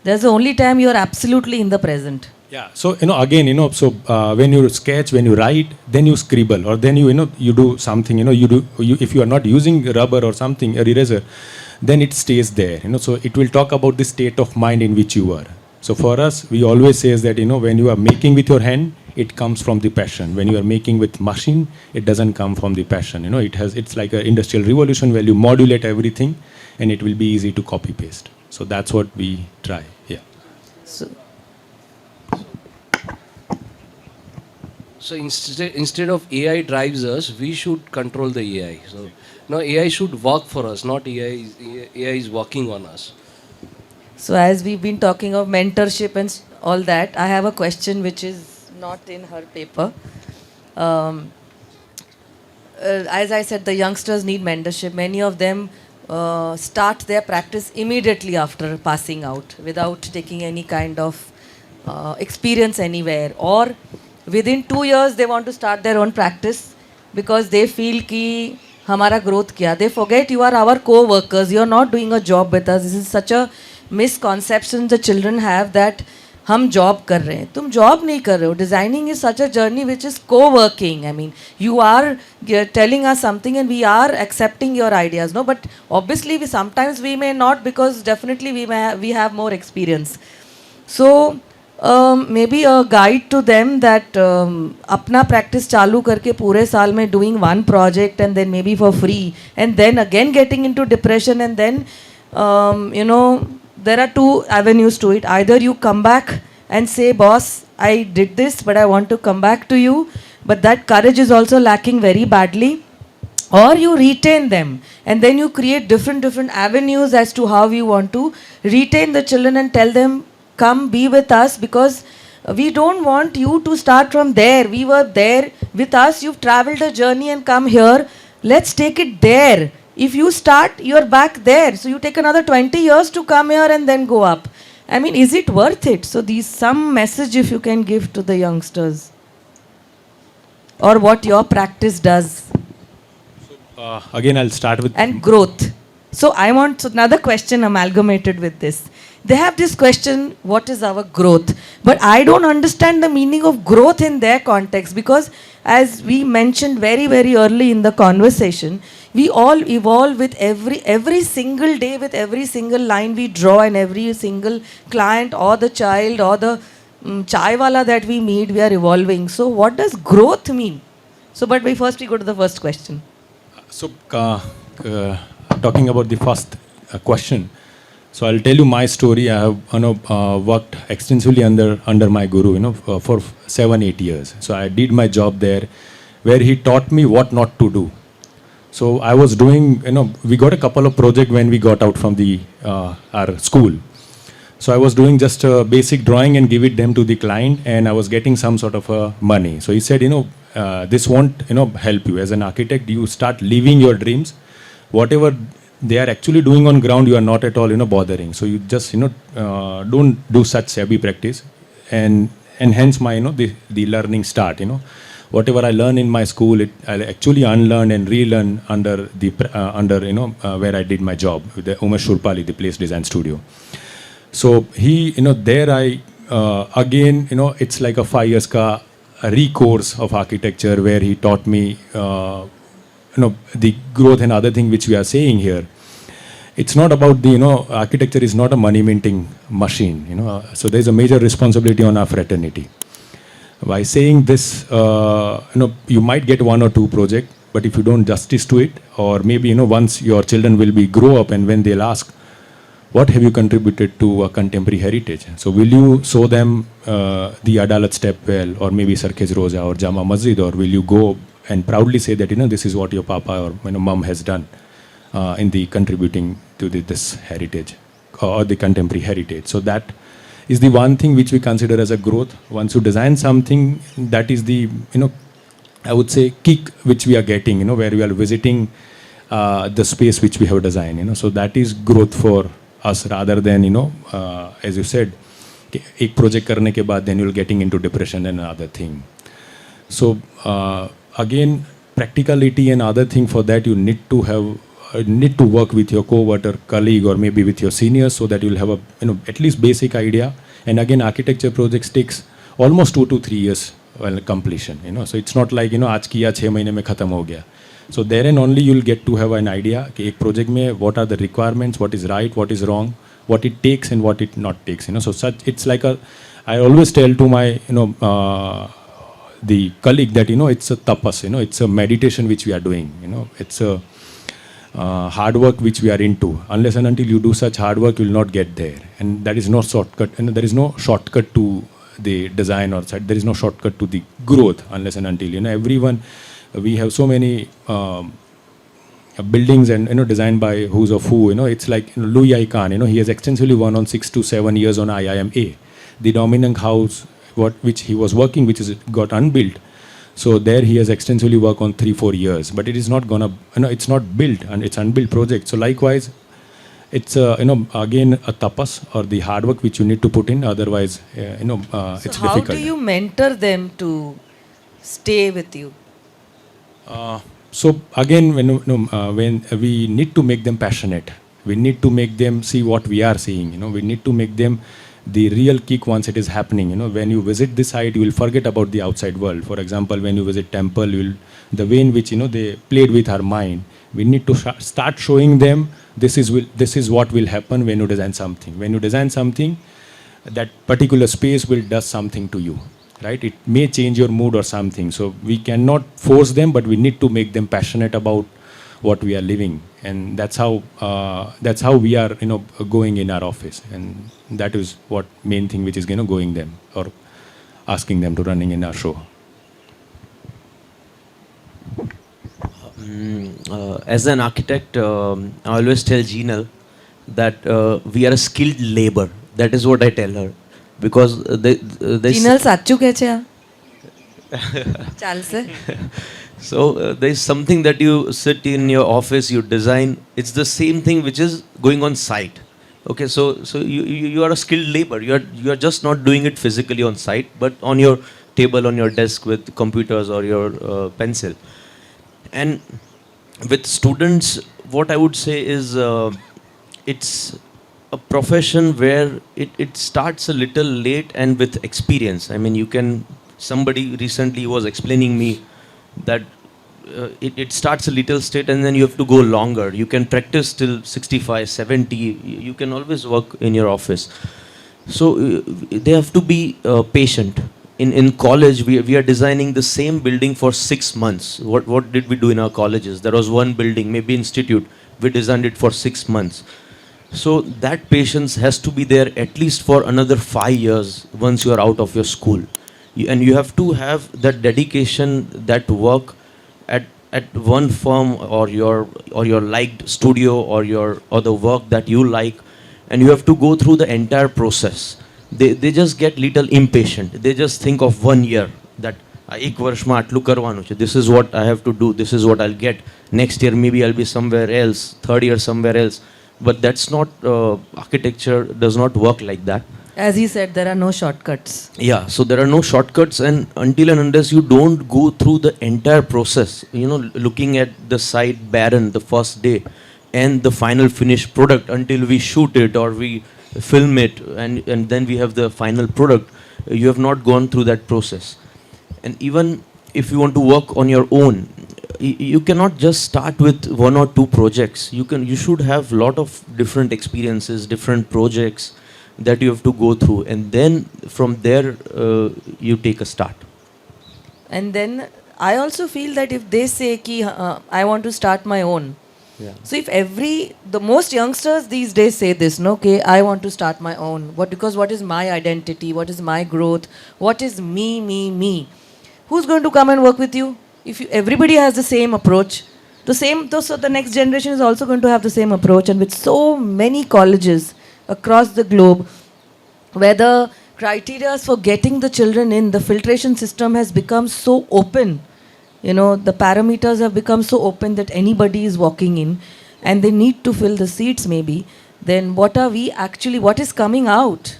Speaker 4: That's the only time you are absolutely in the present.
Speaker 5: Yeah. So again, so when you sketch, when you write, then you scribble, or then you do something. If you are not using rubber or something or eraser, then it stays there. So it will talk about the state of mind in which you are. So for us, we always says that when you are making with your hand, it comes from the passion. When you are making with machine, it doesn't come from the passion. It's like an industrial revolution where you modulate everything, and it will be easy to copy paste. So that's what we try. Yeah.
Speaker 4: So,
Speaker 1: So instead of AI drives us, we should control the AI. So no, AI should work for us, not AI is working on us.
Speaker 4: so as we've been talking of mentorship and all that, I have a question which is not in her paper. Um, as I said, the youngsters need mentorship. Many of them start their practice immediately after passing out without taking any kind of experience anywhere, or within 2 years they want to start their own practice because they feel ki hamara growth kya. They forget you are our co-workers. You are not doing a job with us. This is such a misconception the children have that हम job कर रहे हैं. तुम job नहीं कर रहे हो. Designing is such a journey which is co-working. I mean you are telling us something and we are accepting your ideas. No, but obviously we sometimes we may not because definitely we have more experience. So maybe a guide to them that अपना practice चालू करके पूरे साल में doing one project and then maybe for free and then again getting into depression and then there are two avenues to it. Either you come back and say, boss, I did this but I want to come back to you, but that courage is also lacking very badly, or you retain them and then you create different avenues as to how you want to retain the children and tell them come be with us, because we don't want you to start from there. We were there with us, you've traveled a journey and come here, let's take it there. If you start, you're back there, so you take another 20 years to come here and then go up. I mean, is it worth it? So these some message if you can give to the youngsters, or what your practice does.
Speaker 5: Again, I'll start with
Speaker 4: And growth. So I want another question amalgamated with this. They have this question, what is our growth? But I don't understand the meaning of growth in their context, because as we mentioned very early in the conversation, we all evolve with every single day, with every single line we draw and every single client or the child or the chai wala that we meet, we are evolving. So what does growth mean? So but we go to the first question.
Speaker 5: So, talking about the first question, so I'll tell you my story. I have worked extensively under my guru, for 7-8 years. So I did my job there, where he taught me what not to do. So I was doing, we got a couple of projects when we got out from our school. So I was doing just a basic drawing and give it them to the client, and I was getting some sort of money. So he said, this won't, help you as an architect. You start living your dreams. Whatever they are actually doing on ground, you are not at all, bothering. So you just, don't do such savvy practice, and hence my, the learning start. Whatever I learned in my school, I actually unlearn and relearn under where I did my job with the Umesh Shurpali, the Place Design Studio. So he, there I again, it's like a 5 years ka recourse of architecture, where he taught me, the growth and other thing which we are saying here. It's not about the, architecture is not a money minting machine, so there's a major responsibility on our fraternity. By saying this, you might get 1 or 2 projects, but if you don't justice to it, or maybe, once your children will grow up and when they'll ask, what have you contributed to a contemporary heritage? So will you show them the Adalat stepwell, or maybe Sarkej Roja or Jama Masjid, or will you go and proudly say that, this is what your papa or mom has done in the contributing to this heritage or the contemporary heritage? So that is the one thing which we consider as a growth. Once you design something, that is the, I would say, kick which we are getting, where we are visiting the space which we have designed, so that is growth for us, rather than, as you said, एक project करने के बाद then you're getting into depression and another thing. So again, practicality and other thing, for that you need to work with your co-worker, colleague, or maybe with your seniors, so that you'll have a, at least basic idea. And again, architecture projects takes almost 2 to 3 years completion. So it's not like आज किया 6 महीने में खत्म हो गया. So therein only you'll get to have an idea कि एक project में what are the requirements, what is right, what is wrong, what it takes and what it not takes. So such it's like I always tell to my the colleague that it's a tapas. It's a meditation which we are doing. It's a hard work which we are into. Unless and until you do such hard work, you will not get there. And there is no shortcut. There is no shortcut to the design or there is no shortcut to the growth unless and until everyone. We have so many buildings and designed by who's of who. It's like Louis I. Kahn. He has extensively worked on 6 to 7 years on IIMA. The dominant house which he was working, which is got unbuilt. So there he has extensively worked on 3-4 years, but it is not gonna, it's not built and it's unbuilt project. So likewise, it's again a tapas or the hard work which you need to put in. Otherwise, it's difficult.
Speaker 4: How do you mentor them to stay with you?
Speaker 5: So again, when we need to make them passionate, we need to make them see what we are seeing. We need to make them the real kick once it is happening. When you visit this site, you will forget about the outside world. For example, when you visit temple, the way in which they played with our mind. We need to start showing them this is what will happen when you design something. When you design something, that particular space will do something to you, right? It may change your mood or something. So we cannot force them, but we need to make them passionate about what we are living, and that's how we are going in our office, and that is what main thing which is going them or asking them to running in our show.
Speaker 3: As an architect, I always tell Jinal that we are a skilled labor. That is what I tell her, because
Speaker 4: Jinal સાચું કહે છે આ? ચાલશે?
Speaker 3: So there is something that you sit in your office, you design. It's the same thing which is going on site. Okay, so you are a skilled labor. You are just not doing it physically on site, but on your table, on your desk with computers or your pencil. And with students, what I would say is it's a profession where it starts a little late and with experience. I mean, somebody recently was explaining me that it starts a little state and then you have to go longer. You can practice till 65, 70. You can always work in your office. So they have to be patient. In college, we are designing the same building for 6 months. What did we do in our colleges? There was one building, maybe institute. We designed it for 6 months. So that patience has to be there at least for another 5 years once you are out of your school. And you have to have that dedication, that work at one firm or your liked studio or the work that you like, and you have to go through the entire process. They just get little impatient. They just think of 1 year that ek varshમાં આટલું કરવાનું છે. This is what I have to do. This is what I'll get. Next year maybe I'll be somewhere else. Third year somewhere else. But that's not architecture does not work like that.
Speaker 4: As he said, there are no shortcuts.
Speaker 3: Yeah, so there are no shortcuts, and until and unless you don't go through the entire process, looking at the site barren the first day and the final finished product until we shoot it or we film it and then we have the final product, you have not gone through that process. And even if you want to work on your own, you cannot just start with 1 or 2 projects. You should have lot of different experiences, different projects that you have to go through, and then from there you take a start.
Speaker 4: And then I also feel that if they say ki I want to start my own, so if the most youngsters these days say this, no, okay, I want to start my own. Because what is my identity? What is my growth? What is me? Who's going to come and work with you? If everybody has the same approach, so the next generation is also going to have the same approach. And with so many colleges across the globe, where the criteria for getting the children in, the filtration system has become so open. The parameters have become so open that anybody is walking in and they need to fill the seats maybe. Then what is coming out?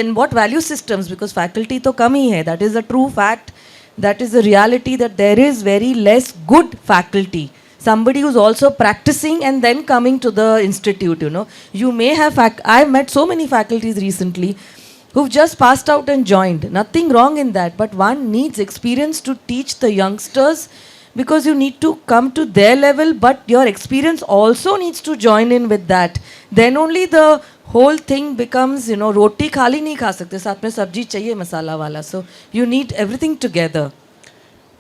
Speaker 4: In what value systems? Because faculty to kam hi hai. That is a true fact. That is the reality, that there is very less good faculty. Somebody who's also practicing and then coming to the institute, You may have, I've met so many faculties recently who've just passed out and joined. Nothing wrong in that, but one needs experience to teach the youngsters, because you need to come to their level, but your experience also needs to join in with that. Then only the whole thing becomes, roti khali nahi kha sakte, saath mein sabji chahiye masala wala. So you need everything together.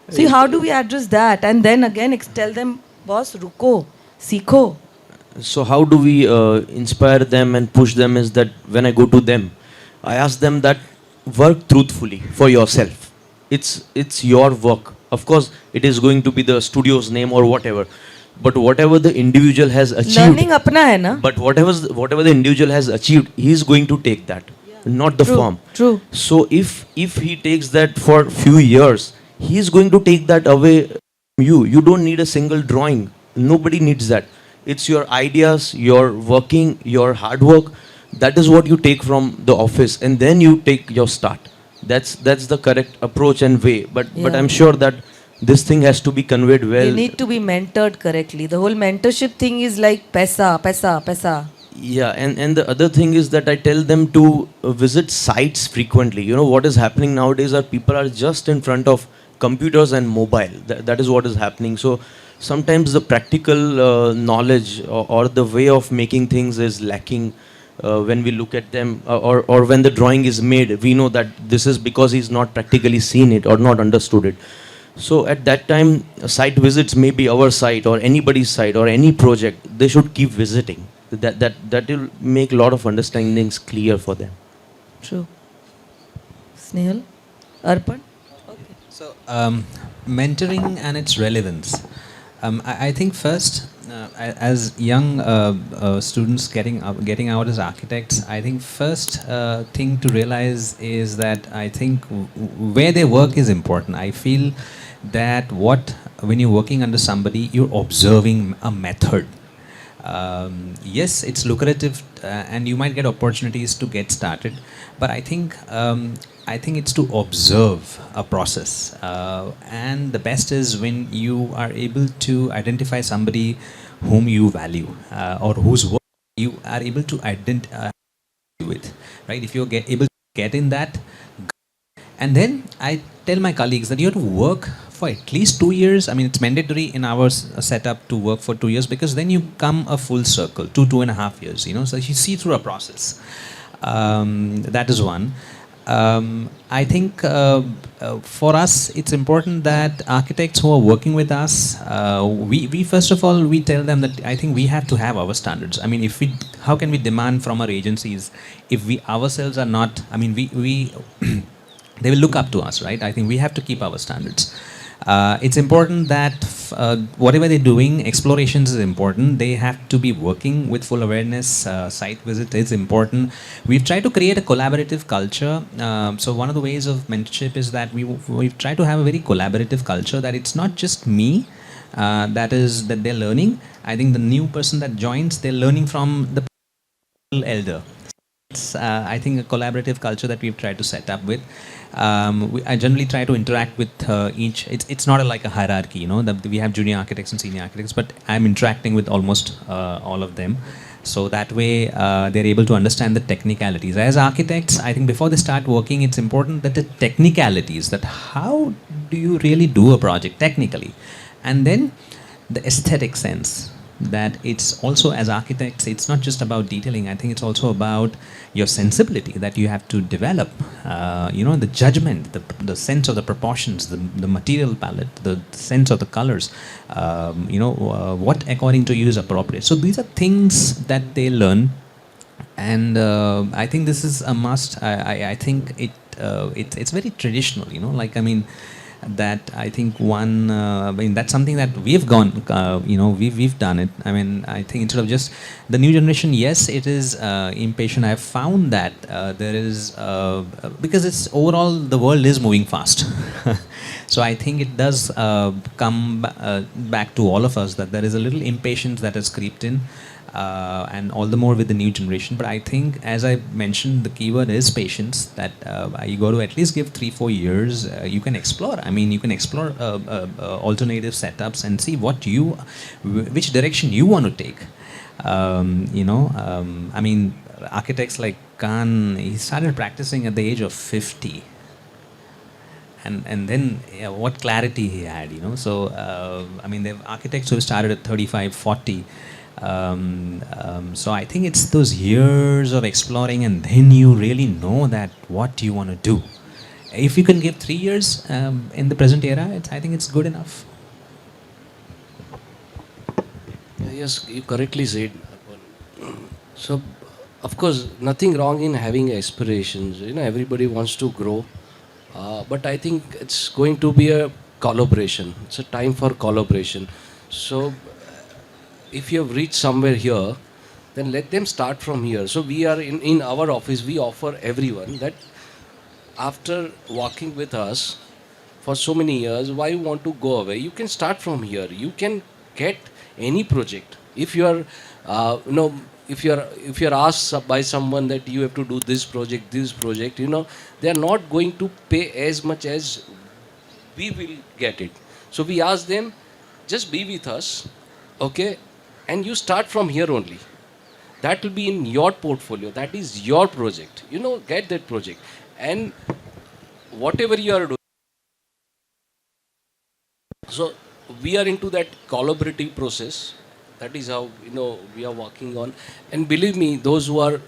Speaker 4: See, how do we address that? And then again, tell them, boss, ruko, sikho.
Speaker 3: So how do we inspire them and push them is that when I go to them, I ask them that work truthfully for yourself. It's your work. Of course, it is going to be the studio's name or whatever. But whatever the individual has achieved,
Speaker 4: Learning apna hai na?
Speaker 3: but whatever the individual has achieved, he is going to take that, not the
Speaker 4: True,
Speaker 3: form.
Speaker 4: true.
Speaker 3: So if he takes that for few years, he is going to take that away from you. You don't need a single drawing. Nobody needs that. It's your ideas, your working, your hard work. That is what you take from the office, and then you take your start. That's the correct approach and way. But
Speaker 4: Yeah.
Speaker 3: I'm sure that this thing has to be conveyed well.
Speaker 4: They need to be mentored correctly. The whole mentorship thing is like paisa, paisa, paisa.
Speaker 3: Yeah, and the other thing is that I tell them to visit sites frequently. You know what is happening nowadays are people are just in front of computers and mobile. That is what is happening. So sometimes the practical knowledge or the way of making things is lacking when we look at them, or when the drawing is made. We know that this is because he's not practically seen it or not understood it. So at that time, site visits may be our site or anybody's site or any project. They should keep visiting. That will make a lot of understandings clear for them.
Speaker 4: True. Snehal? Arpan?
Speaker 2: So, mentoring and its relevance. I think first, as young students getting out as architects, I think first thing to realize is that I think where they work is important. I feel that when you're working under somebody, you're observing a method. Yes, it's lucrative and you might get opportunities to get started, but I think it's to observe a process, and the best is when you are able to identify somebody whom you value or whose work you are able to identify with, right? If you're able to get in that, and then I tell my colleagues that you have to work for at least 2 years. I mean, it's mandatory in our setup to work for 2 years, because then you come a full circle, 2.5 years, so you see through a process. That is one. I think for us, it's important that architects who are working with us, we first of all, we tell them that I think we have to have our standards. I mean, how can we demand from our agencies if we ourselves are not, I mean, we they will look up to us, right? I think we have to keep our standards. It's important that whatever they're doing, explorations is important. They have to be working with full awareness. Site visit is important. We've tried to create a collaborative culture. So one of the ways of mentorship is that we've tried to have a very collaborative culture, that it's not just me that they're learning. I think the new person that joins, they're learning from the elder. It's, I think, a collaborative culture that we've tried to set up with. I generally try to interact with each. It's not like a hierarchy, that we have junior architects and senior architects, but I'm interacting with almost all of them. So that way they're able to understand the technicalities. As architects, I think before they start working, it's important that the technicalities, that how do you really do a project technically, and then the aesthetic sense. That it's also, as architects, it's not just about detailing. I think it's also about your sensibility that you have to develop. The judgment, the sense of the proportions, the material palette, the sense of the colors. What according to you is appropriate. So these are things that they learn, and I think this is a must. I think it's very traditional. That I think that's something that we've gone, we've done it. I mean, I think instead of just the new generation, yes, it is impatient. I've found that there is, because it's overall, the world is moving fast. So I think it does come back to all of us, that there is a little impatience that has creeped in. And all the more with the new generation. But I think, as I mentioned, the keyword is patience, that you got to at least give 3-4 years. You can explore. I mean, you can explore alternative setups and see which direction you want to take. architects like Khan, he started practicing at the age of 50. And then what clarity he had, you know. So, I mean, there are architects who started at 35, 40. So I think it's those years of exploring, and then you really know that what you want to do. If you can give 3 years in the present era, I think it's good enough.
Speaker 1: Yes, you correctly said. So, of course, nothing wrong in having aspirations. You know, everybody wants to grow, but I think it's going to be a collaboration. It's a time for collaboration. So, if you have reached somewhere here, then let them start from here. So, we are in our office. We offer everyone that after working with us for so many years, why you want to go away? You can start from here. You can get any project. If you are, if you are asked by someone that you have to do this project, you know, they are not going to pay as much as we will get it. So we ask them, just be with us, okay, and you start from here only. That will be in your portfolio. That is your project. You know, get that project, and whatever you are doing. So we are into that collaborative process. That is how, you know, we are working on. And believe me, those who are,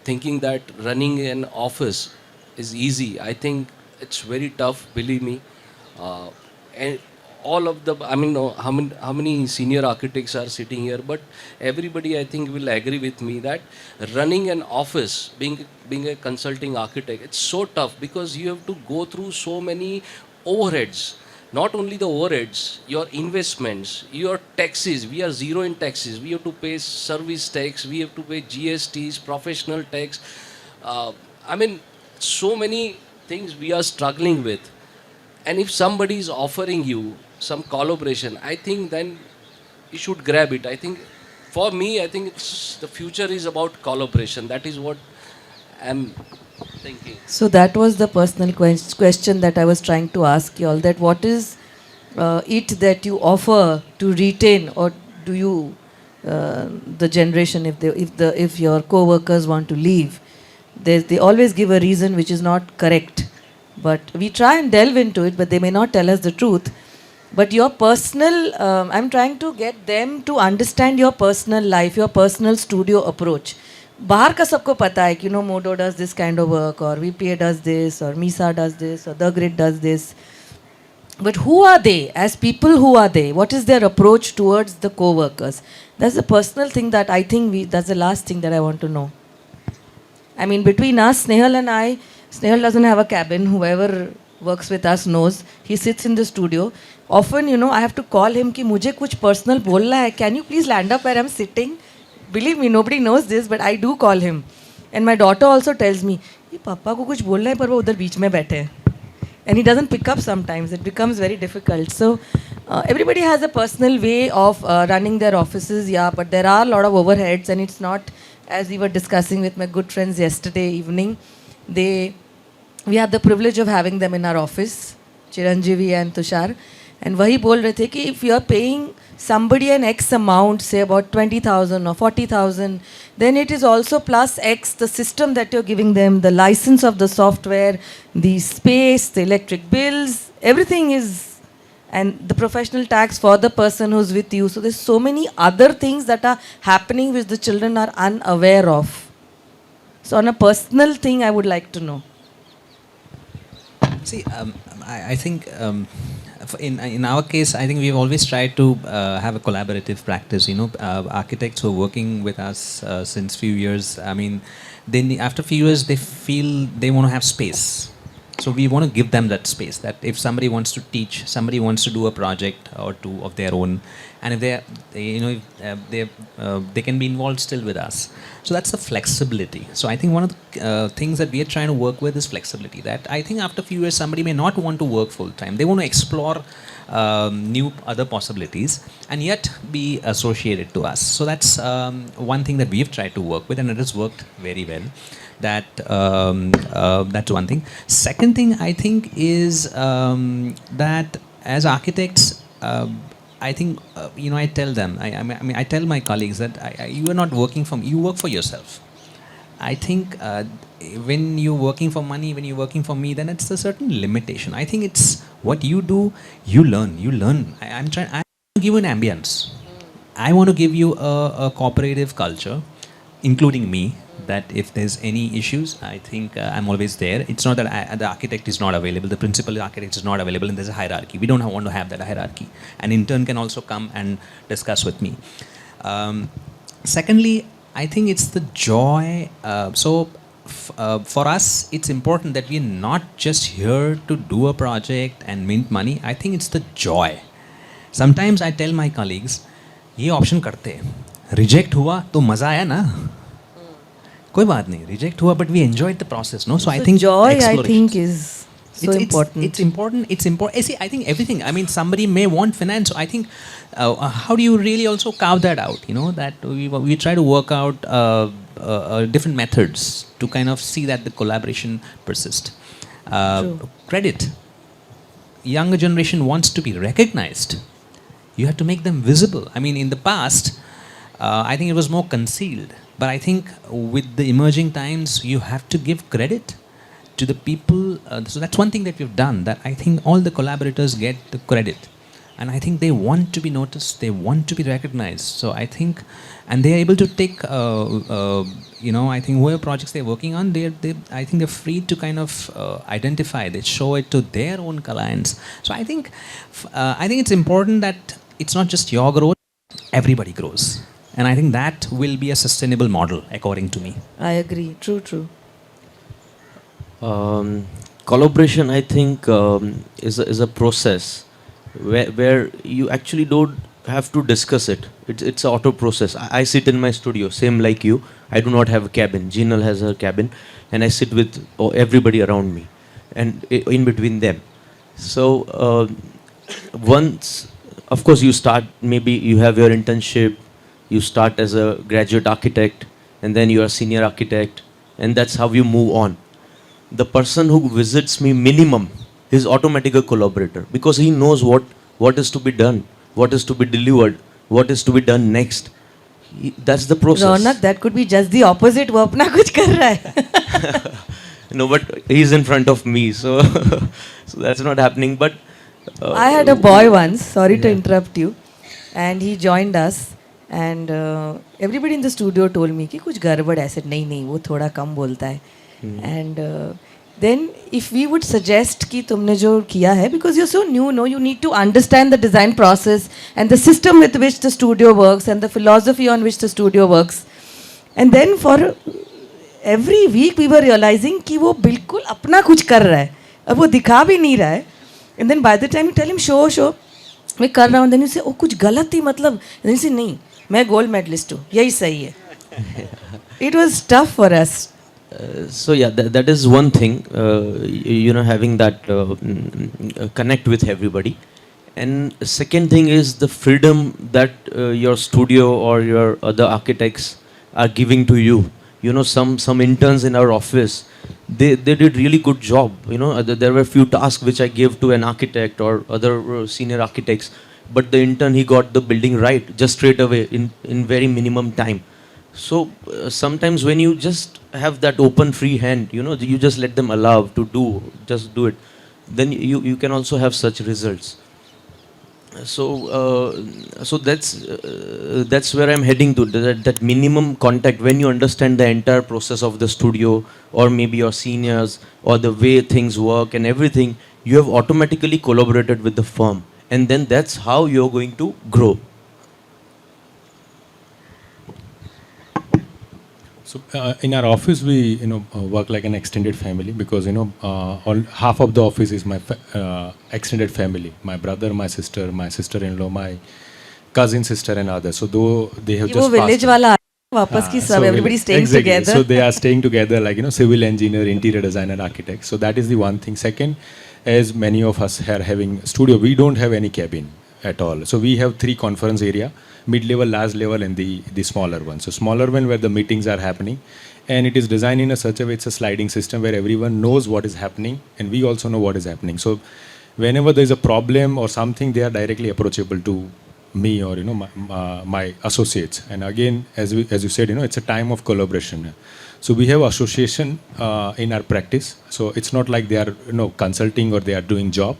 Speaker 1: thinking that running an office is easy, I think it's very tough. Believe me, and all of the, I mean, no, how many senior architects are sitting here, but everybody, I think, will agree with me that running an office, being a consulting architect, it's so tough because you have to go through so many overheads. Not only the overheads, your investments, your taxes. We are zero in taxes. We have to pay service tax, we have to pay GSTs, professional tax. I mean, so many things we are struggling with. And if somebody is offering you some collaboration, I think then you should grab it. I think, for me, I think it's, the future is about collaboration. That is what I'm thinking.
Speaker 4: So that was the personal question that I was trying to ask you all. That what is it that you offer to retain, or do you, the generation, if your co-workers want to leave, they always give a reason which is not correct. But we try and delve into it, but they may not tell us the truth. But your personal, I'm trying to get them to understand your personal life, your personal studio approach. बाहर का सबको पता है कि, you know, Modo does this kind of work, or VPA does this, or MISA does this, or The Grid does this. But who are they? As people, who are they? What is their approach towards the co-workers? That's a personal thing that I think that's the last thing that I want to know. I mean, between us, Snehal and I, Snehal doesn't have a cabin. Whoever works with us knows. He sits in the studio. Often, you know, I have to call him कि मुझे कुछ personal बोलना है. Can you please land up where I'm sitting? Believe me, nobody knows this, but I do call him. And my daughter also tells me, ये पापा को कुछ बोलना है पर वो उधर बीच में बैठे हैं. And he doesn't pick up sometimes. It becomes very difficult. So everybody has a personal way of running their offices, yeah, but there are a lot of overheads, and it's not, as we were discussing with my good friends yesterday evening, we had the privilege of having them in our office, Chiranjeevi and Tushar, and वही बोल रहे थे कि if you are paying somebody an X amount, say about 20,000 or 40,000, then it is also plus X, the system that you're giving them, the license of the software, the space, the electric bills, everything is, and the professional tax for the person who's with you. So there's so many other things that are happening which the children are unaware of. So on a personal thing, I would like to know.
Speaker 2: See, I think in our case, I think we've always tried to have a collaborative practice. You know, architects who are working with us since few years, I mean, then after few years, they feel they want to have space. So we want to give them that space, that if somebody wants to teach, somebody wants to do a project or two of their own, and if they can be involved still with us. So that's the flexibility. So I think one of the things that we are trying to work with is flexibility. That I think after a few years, somebody may not want to work full time. They want to explore new other possibilities and yet be associated to us. So that's one thing that we've tried to work with, and it has worked very well. That's one thing. Second thing I think is that as architects, I think, I tell them, I tell my colleagues that you are not working for me, you work for yourself. I think when you're working for money, when you're working for me, then it's a certain limitation. I think it's what you do, you learn. I want to give you an ambience. I want to give you a cooperative culture, including me, that if there's any issues, I think I'm always there. It's not that the architect is not available, the principal architect is not available, and there's a hierarchy. We don't want to have that hierarchy. An intern can also come and discuss with me. Secondly, I think it's the joy. For us, it's important that we're not just here to do a project and mint money. I think it's the joy. Sometimes I tell my colleagues, ये option करते हैं, reject हुआ तो मज़ा आया ना, कोई बात नहीं, रिजेक्ट हुआ, but we enjoyed the process, no? So I think
Speaker 4: joy, I think, is so important.
Speaker 2: It's important. See, I think everything. I mean, somebody may want finance. So I think, how do you really also carve that out? That we try to work out different methods to kind of see that the collaboration persists. Credit. Younger generation wants to be recognized. You have to make them visible. I mean, in the past, I think it was more concealed. But I think with the emerging times, you have to give credit to the people. So that's one thing that we've done, that I think all the collaborators get the credit. And I think they want to be noticed, they want to be recognized. So I think, and they're able to take, I think whatever projects they're working on, I think they're free to kind of identify, they show it to their own clients. So I think it's important that it's not just your growth, everybody grows. And I think that will be a sustainable model, according to me.
Speaker 4: I agree. True.
Speaker 3: Collaboration, I think, is a process where you actually don't have to discuss it. It's an auto process. I sit in my studio, same like you. I do not have a cabin. Jinal has her cabin, and I sit with everybody around me, and in between them. So once, of course, you start. Maybe you have your internship. You start as a graduate architect, and then you are a senior architect, and that's how you move on. The person who visits me minimum is automatically a collaborator, because he knows what is to be done, what is to be delivered, what is to be done next. That's the process.
Speaker 4: Ronak, that could be just the opposite. वो अपना कुछ कर रहा है.
Speaker 3: No, but he's in front of me, so so that's not happening. But
Speaker 4: I had a boy once. Sorry to interrupt you, and he joined us. And everybody in the studio told me कि कुछ गड़बड़ है. I said नहीं वो थोड़ा कम बोलता है. And then if we would suggest कि तुमने जो किया है, because you're so new, no, you need to understand the design process and the system with which the studio works and the philosophy on which the studio works. And then for every week we were realizing कि वो बिल्कुल अपना कुछ कर रहा है. अब वो दिखा भी नहीं रहा है. And then by the time you tell him show मैं कर रहा हूँ, then you say कुछ गलत ही मतलब, then you say नहीं मैं गोल्ड मेडलिस्ट हूँ, यही सही है. It was tough for us.
Speaker 3: So yeah, that is one thing, having that connect with everybody. And second thing is the freedom that your studio or your other architects are giving to you. Some interns in our office, they did really good job. There were few tasks which I gave to an architect or other senior architects, but the intern, he got the building right just straight away in very minimum time. So sometimes when you just have that open free hand, you just let them allow to do it, then you can also have such results. So that's where I'm heading to, that minimum contact. When you understand the entire process of the studio, or maybe your seniors, or the way things work and everything, you have automatically collaborated with the firm, and then that's how you're going to grow.
Speaker 5: So in our office, we work like an extended family, because half of the office is my extended family. My brother, my sister-in-law, my cousin sister, and others. So though they have just
Speaker 4: village wala वापस की सब, everybody staying
Speaker 5: exactly.
Speaker 4: together.
Speaker 5: So they are staying together, like civil engineer, interior designer, architect. So that is the one thing. Second, as many of us are having studio, we don't have any cabin at all. So we have 3 conference area: mid-level, large level, and the smaller one. So smaller one where the meetings are happening, and it is designed in a such a way, it's a sliding system where everyone knows what is happening, and we also know what is happening. So whenever there is a problem or something, they are directly approachable to me or my associates. And again, as you said, it's a time of collaboration. So we have association in our practice. So it's not like they are consulting or they are doing job,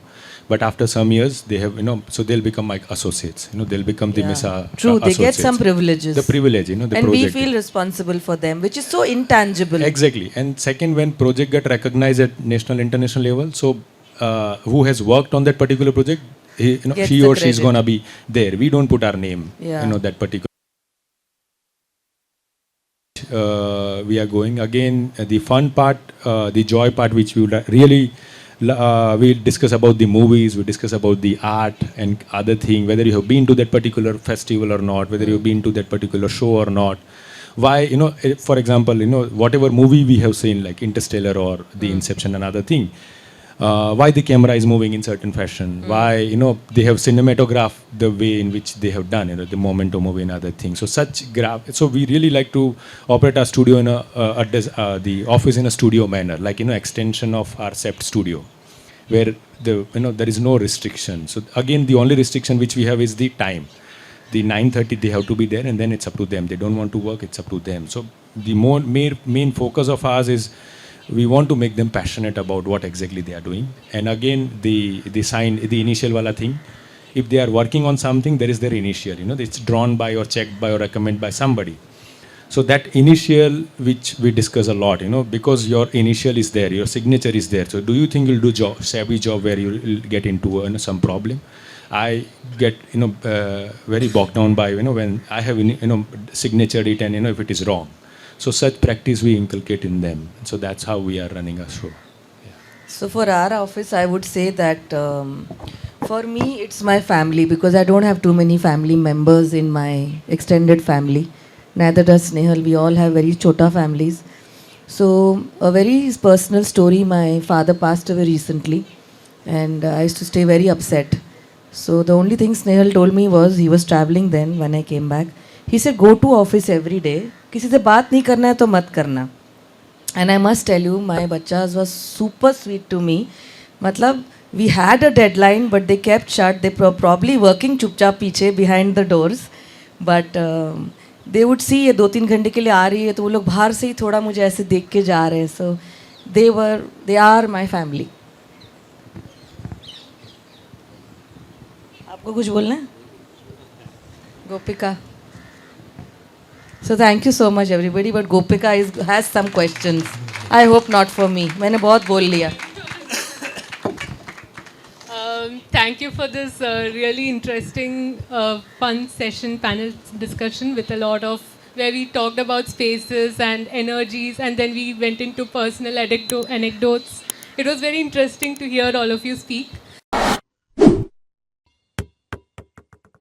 Speaker 5: but after some years they have so they'll become like associates. They'll become the MISA
Speaker 4: True, they get
Speaker 5: associates.
Speaker 4: some privileges.
Speaker 5: The privilege, the
Speaker 4: and
Speaker 5: project.
Speaker 4: we feel responsible for them, which is so intangible.
Speaker 5: Exactly. And second, when project get recognized at national, international level, so who has worked on that particular project, she or she is gonna be there. We don't put our name, that particular. We are going again. The fun part, the joy part, which we would really we discuss about the movies, we discuss about the art and other thing. Whether you have been to that particular festival or not, whether you've been to that particular show or not. Why, for example, whatever movie we have seen, like Interstellar or The Inception, another thing. Why the camera is moving in certain fashion, why they have cinematographed the way in which they have done the Momento movie and other things. So such so we really like to operate our studio in the office in a studio manner, like extension of our SEPT studio, where there is no restriction. So again, the only restriction which we have is the time. The 9:30 they have to be there, and then it's up to them. They don't want to work, it's up to them. So the main focus of ours is we want to make them passionate about what exactly they are doing. And again, the initial wala thing, if they are working on something, there is their initial, it's drawn by or checked by or recommended by somebody. So that initial, which we discuss a lot, because your initial is there, your signature is there. So do you think you'll do savvy job where you'll get into some problem? I get very bogged down by when I have signatured it and if it is wrong. So such practice we inculcate in them. So that's how we are running our show. Yeah.
Speaker 4: So for our office, I would say that for me, it's my family, because I don't have too many family members in my extended family. Neither does Snehal. We all have very chota families. So a very personal story. My father passed away recently, and I used to stay very upset. So the only thing Snehal told me was, he was traveling then when I came back. He said, go to office every day. किसी से बात नहीं करना है तो मत करना. And I must tell you, my bachas was super sweet to me. मतलब we had a deadline, but they kept shut. They probably working चुपचाप पीछे behind the doors. But they would see ये 2-3 घंटे के लिए आ रही है, तो वो लोग बाहर से ही थोड़ा मुझे ऐसे देख के जा रहे हैं. So they are my family. आपको कुछ बोलना है? Gopika. So thank you so much everybody, but Gopika has some questions. I hope not for me. मैंने बहुत बोल लिया.
Speaker 6: Thank you for this really interesting, fun session, panel discussion with a lot of, where we talked about spaces and energies, and then we went into personal anecdotes. It was very interesting to hear all of you speak.